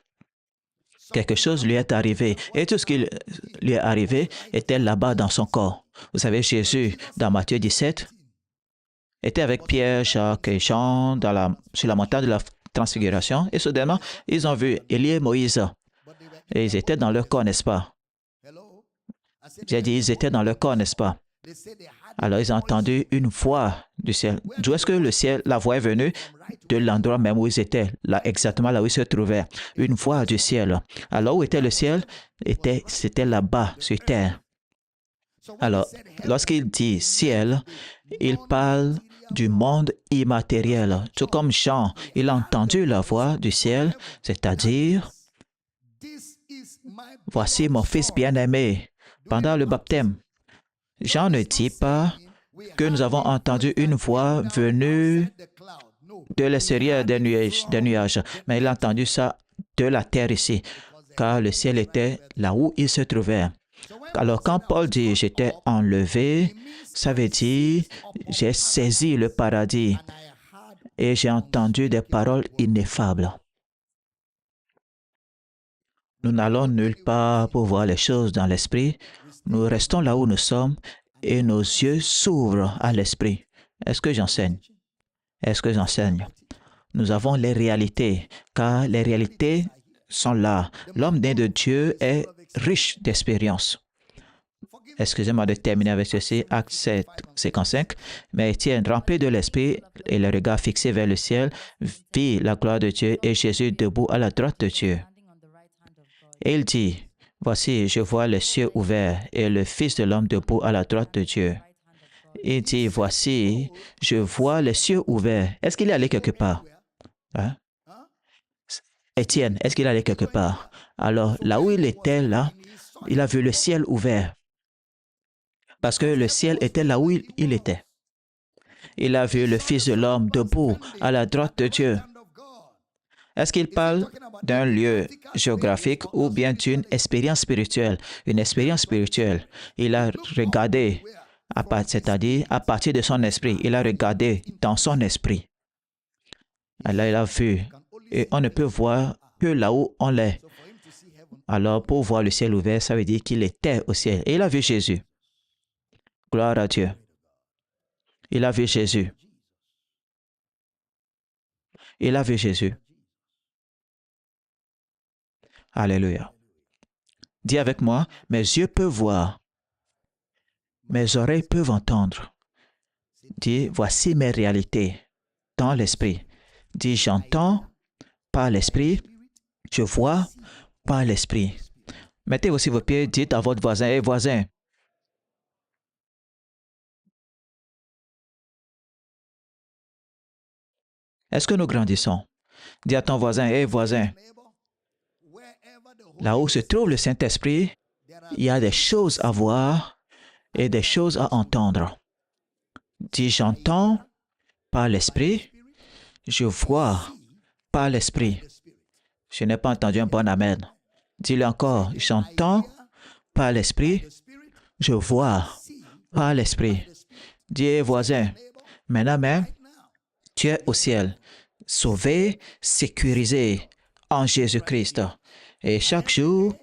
Quelque chose lui est arrivé. Et tout ce qui lui est arrivé était là-bas dans son corps. Vous savez, Jésus, dans Matthieu 17, était avec Pierre, Jacques et Jean sur la montagne de la transfiguration, et soudainement, ils ont vu Élie et Moïse. Et ils étaient dans leur corps, n'est-ce pas? J'ai dit, ils étaient dans leur corps, n'est-ce pas? Alors, ils ont entendu une voix du ciel. D'où est-ce que le ciel, la voix est venue? De l'endroit même où ils étaient, là, exactement là où ils se trouvaient. Une voix du ciel. Alors, où était le ciel? C'était là-bas, sur terre. Alors, lorsqu'il dit ciel, il parle du monde immatériel. Tout comme Jean, il a entendu la voix du ciel, c'est-à-dire, voici mon fils bien-aimé. Pendant le baptême, Jean ne dit pas que nous avons entendu une voix venue de l'extérieur des nuages, mais il a entendu ça de la terre ici, car le ciel était là où il se trouvait. Alors, quand Paul dit « j'étais enlevé », ça veut dire « j'ai saisi le paradis et j'ai entendu des paroles ineffables ». Nous n'allons nulle part pour voir les choses dans l'esprit. Nous restons là où nous sommes et nos yeux s'ouvrent à l'esprit. Est-ce que j'enseigne? Est-ce que j'enseigne? Nous avons les réalités, car les réalités sont là. L'homme né de Dieu est riche d'expérience. Excusez-moi de terminer avec ceci, Acte 7, 55. Mais Étienne, rempli de l'esprit et le regard fixé vers le ciel, vit la gloire de Dieu et Jésus debout à la droite de Dieu. Et il dit, voici, je vois les cieux ouverts et le Fils de l'homme debout à la droite de Dieu. Il dit, voici, je vois les cieux ouverts. Est-ce qu'il est allé quelque part? Hein? Étienne, est-ce qu'il est allé quelque part? Alors, là où il était, là, il a vu le ciel ouvert. Parce que le ciel était là où il était. Il a vu le Fils de l'homme debout à la droite de Dieu. Est-ce qu'il parle d'un lieu géographique ou bien d'une expérience spirituelle? Une expérience spirituelle. Il a regardé, c'est-à-dire à partir de son esprit, il a regardé dans son esprit. Alors il a vu. Et on ne peut voir que là où on est. Alors pour voir le ciel ouvert, ça veut dire qu'il était au ciel. Et il a vu Jésus. Gloire à Dieu. Il a vu Jésus. Il a vu Jésus. Alléluia. Dis avec moi, mes yeux peuvent voir, mes oreilles peuvent entendre. Dis, voici mes réalités dans l'esprit. Dis, j'entends par l'esprit, je vois par l'esprit. Mettez aussi vos pieds, dites à votre voisin, hé voisin, est-ce que nous grandissons? Dis à ton voisin, hé voisin, là où se trouve le Saint-Esprit, il y a des choses à voir et des choses à entendre. Dis, j'entends par l'Esprit, je vois par l'Esprit. Je n'ai pas entendu un bon amen. Dis-le encore, j'entends par l'Esprit, je vois par l'Esprit. Dis, voisin, maintenant même, tu es au ciel, sauvé, sécurisé en Jésus-Christ. Et chaque jour,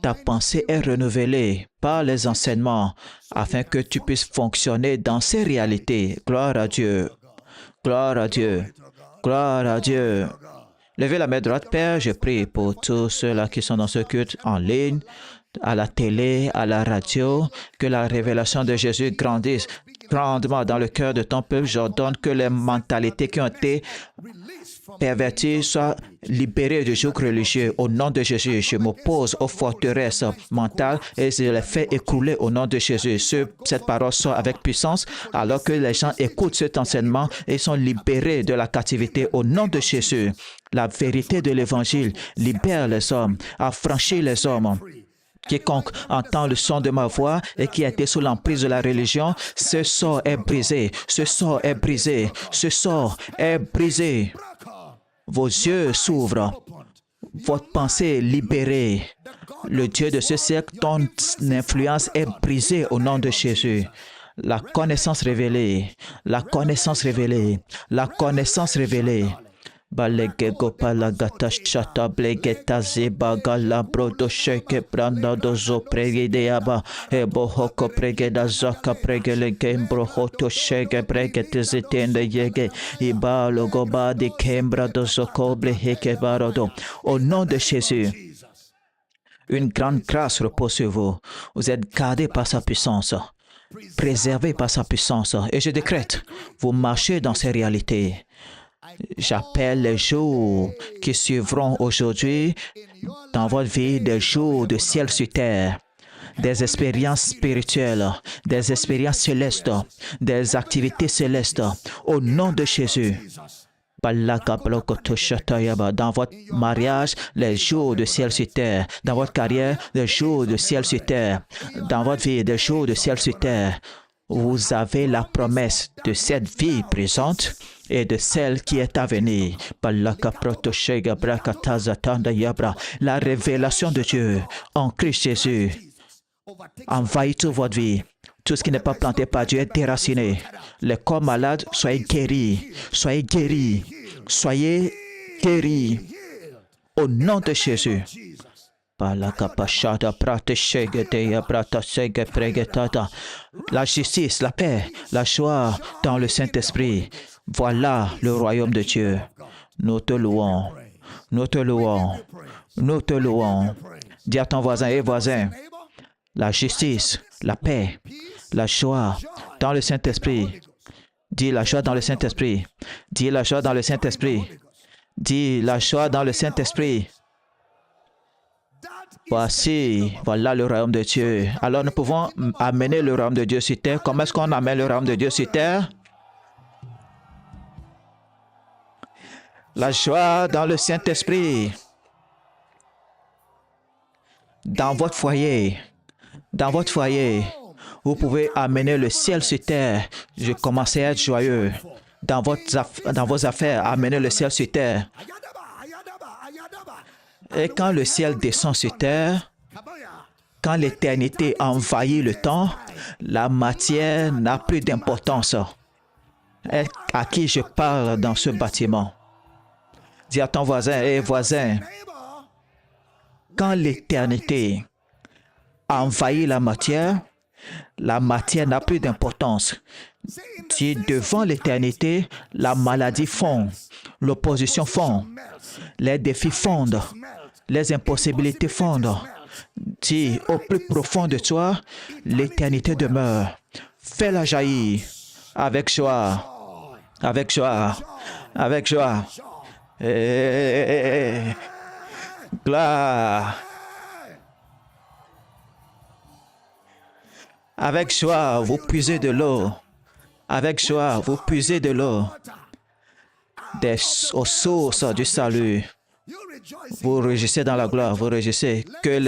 ta pensée est renouvelée par les enseignements afin que tu puisses fonctionner dans ces réalités. Gloire à Dieu. Gloire à Dieu. Gloire à Dieu. Levez la main droite, Père, je prie pour tous ceux-là qui sont dans ce culte en ligne, à la télé, à la radio, que la révélation de Jésus grandisse grandement dans le cœur de ton peuple. J'ordonne que les mentalités qui ont été perverties soient libérées du joug religieux. Au nom de Jésus, je m'oppose aux forteresses mentales et je les fais écrouler au nom de Jésus. Cette parole sort avec puissance alors que les gens écoutent cet enseignement et sont libérés de la captivité au nom de Jésus. La vérité de l'Évangile libère les hommes, affranchit les hommes. Quiconque entend le son de ma voix et qui a été sous l'emprise de la religion, ce sort est brisé, ce sort est brisé, ce sort est brisé. Vos yeux s'ouvrent, votre pensée est libérée. Le Dieu de ce siècle, ton influence est brisée au nom de Jésus. La connaissance révélée, la connaissance révélée, la connaissance révélée. Balegego palagata shata blegeta ziba gala brodo sheke branda dozo pregideaba ebo hoko pregeda zaka pregele gembro hoto shege bregete zitende yege iba logoba di kembra dozo koble heke barodo. Au nom de Jésus, une grande grâce repose sur vous. Vous êtes gardés par sa puissance, préservés par sa puissance. Et je décrète, vous marchez dans ces réalités. J'appelle les jours qui suivront aujourd'hui dans votre vie des jours de ciel sur terre, des expériences spirituelles, des expériences célestes, des activités célestes. Au nom de Jésus. Dans votre mariage, les jours de ciel sur terre. Dans votre carrière, les jours de ciel sur terre. Dans votre vie, des jours de ciel sur terre. Vous avez la promesse de cette vie présente et de celle qui est à venir. La révélation de Dieu en Christ Jésus envahit toute votre vie. Tout ce qui n'est pas planté par Dieu est déraciné. Les corps malades, soyez guéris. Soyez guéris. Soyez guéris. Au nom de Jésus. La justice, la paix, la joie dans le Saint-Esprit. Voilà le royaume de Dieu. Nous te louons. Nous te louons. Nous te louons. Dis à ton voisin et voisin, la justice, la paix, la joie dans le Saint-Esprit. Dis la joie dans le Saint-Esprit. Dis la joie dans le Saint-Esprit. Dis la joie dans le Saint-Esprit. Voici, voilà le royaume de Dieu. Alors nous pouvons amener le royaume de Dieu sur terre. Comment est-ce qu'on amène le royaume de Dieu sur terre? La joie dans le Saint-Esprit. Dans votre foyer. Dans votre foyer. Vous pouvez amener le ciel sur terre. Je commençais à être joyeux. Dans vos affaires, amenez le ciel sur terre. Et quand le ciel descend sur terre, quand l'éternité envahit le temps, la matière n'a plus d'importance. À qui je parle dans ce bâtiment? Dis à ton voisin, hé voisin, quand l'éternité envahit la matière n'a plus d'importance. Si devant l'éternité, la maladie fond, l'opposition fond, les défis fondent, les impossibilités fondent. Si au plus profond de toi, l'éternité demeure, fais-la jaillir avec joie, avec joie, avec joie. Et gloire. Avec joie, vous puisez de l'eau. Avec joie, vous puisez de l'eau aux sources du salut. Vous réjouissez dans la gloire, vous réjouissez. Que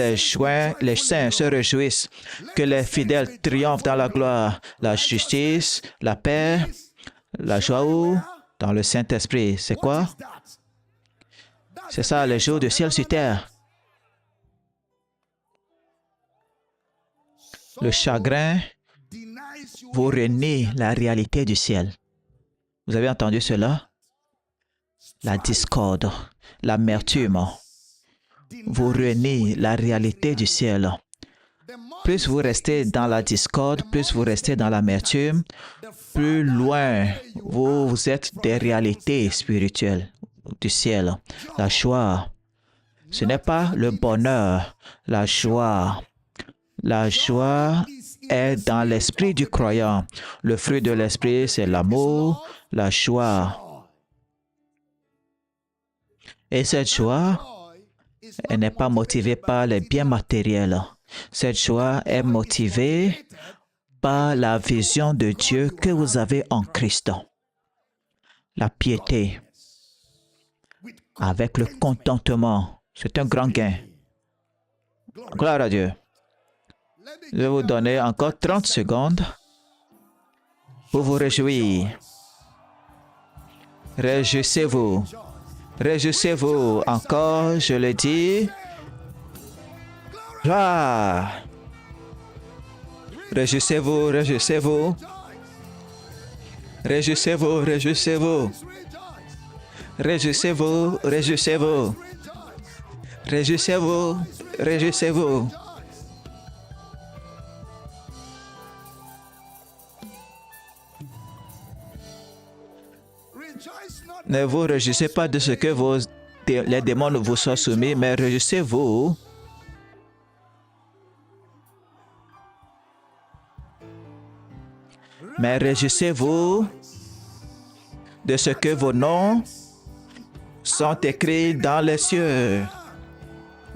les saints se réjouissent. Que les fidèles triomphent dans la gloire. La justice, la paix, la joie dans le Saint-Esprit. C'est quoi? C'est ça, les jours de ciel sur terre. Le chagrin vous renie la réalité du ciel. Vous avez entendu cela? La discorde, l'amertume vous renie la réalité du ciel. Plus vous restez dans la discorde, plus vous restez dans l'amertume, plus loin vous êtes des réalités spirituelles du ciel. La joie, ce n'est pas le bonheur, la joie. La joie est dans l'esprit du croyant. Le fruit de l'esprit, c'est l'amour, la joie. Et cette joie, elle n'est pas motivée par les biens matériels. Cette joie est motivée par la vision de Dieu que vous avez en Christ. La piété, avec le contentement, c'est un grand gain. Gloire à Dieu. Je vais vous donner encore 30 secondes pour vous réjouir. Réjouissez-vous. Réjouissez-vous. Encore, je le dis. Joie. Réjouissez-vous, réjouissez-vous. Réjouissez-vous, réjouissez-vous. Réjouissez-vous, réjouissez-vous. Réjouissez-vous, réjouissez-vous. Ne vous réjouissez pas de ce que les démons vous soient soumis, mais réjouissez-vous de ce que vos noms sont écrits dans les cieux.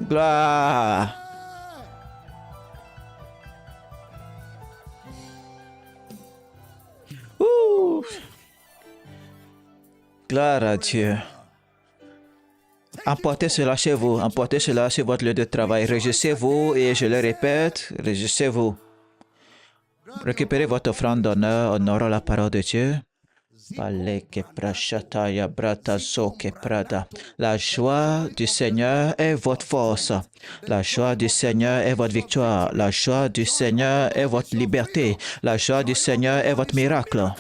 Gloire. Ouh. Gloire à Dieu. Emportez cela chez vous, emportez cela sur votre lieu de travail. Réjouissez-vous et je le répète, réjouissez-vous. Récupérez votre offrande d'honneur, honorant la parole de Dieu. La joie du Seigneur est votre force. La joie du Seigneur est votre victoire. La joie du Seigneur est votre liberté. La joie du Seigneur est votre miracle.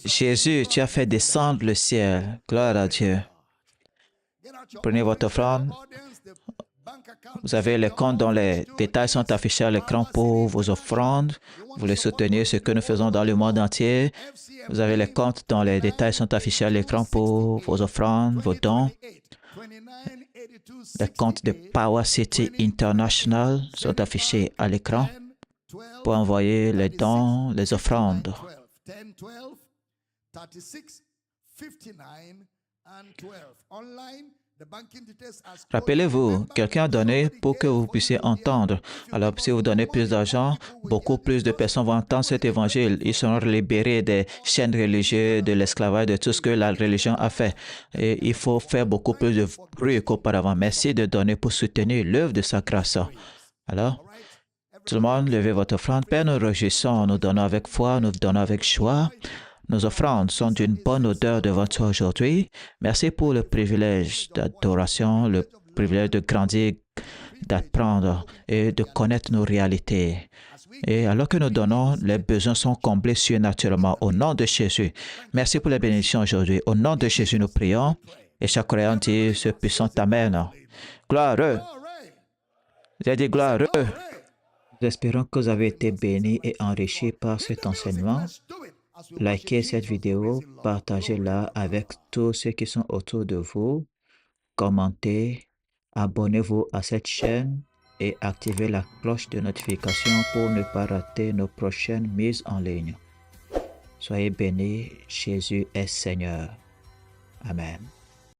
Jésus, tu as fait descendre le ciel. Gloire à Dieu. Prenez votre offrande. Vous avez les comptes dont les détails sont affichés à l'écran pour vos offrandes. Vous voulez soutenir ce que nous faisons dans le monde entier. Vous avez les comptes dont les détails sont affichés à l'écran pour vos offrandes, vos dons. Les comptes de Power City International sont affichés à l'écran pour envoyer les dons, les offrandes. Rappelez-vous, quelqu'un a donné pour que vous puissiez entendre. Alors, si vous donnez plus d'argent, beaucoup plus de personnes vont entendre cet évangile. Ils seront libérés des chaînes religieuses, de l'esclavage, de tout ce que la religion a fait. Et il faut faire beaucoup plus de bruit qu'auparavant. Merci de donner pour soutenir l'œuvre de sa grâce. Alors, tout le monde, levez votre offrande. Père, nous réjouissons, nous donnons avec foi, nous donnons avec joie. Nos offrandes sont d'une bonne odeur devant toi aujourd'hui. Merci pour le privilège d'adoration, le privilège de grandir, d'apprendre et de connaître nos réalités. Et alors que nous donnons, les besoins sont comblés surnaturellement. Au nom de Jésus, merci pour les bénédictions aujourd'hui. Au nom de Jésus, nous prions. Et chaque croyant dit ce puissant Amen. Gloire. J'ai dit gloire. Nous espérons que vous avez été bénis et enrichis par cet enseignement. Likez cette vidéo, partagez-la avec tous ceux qui sont autour de vous, commentez, abonnez-vous à cette chaîne et activez la cloche de notification pour ne pas rater nos prochaines mises en ligne. Soyez bénis, Jésus est Seigneur. Amen.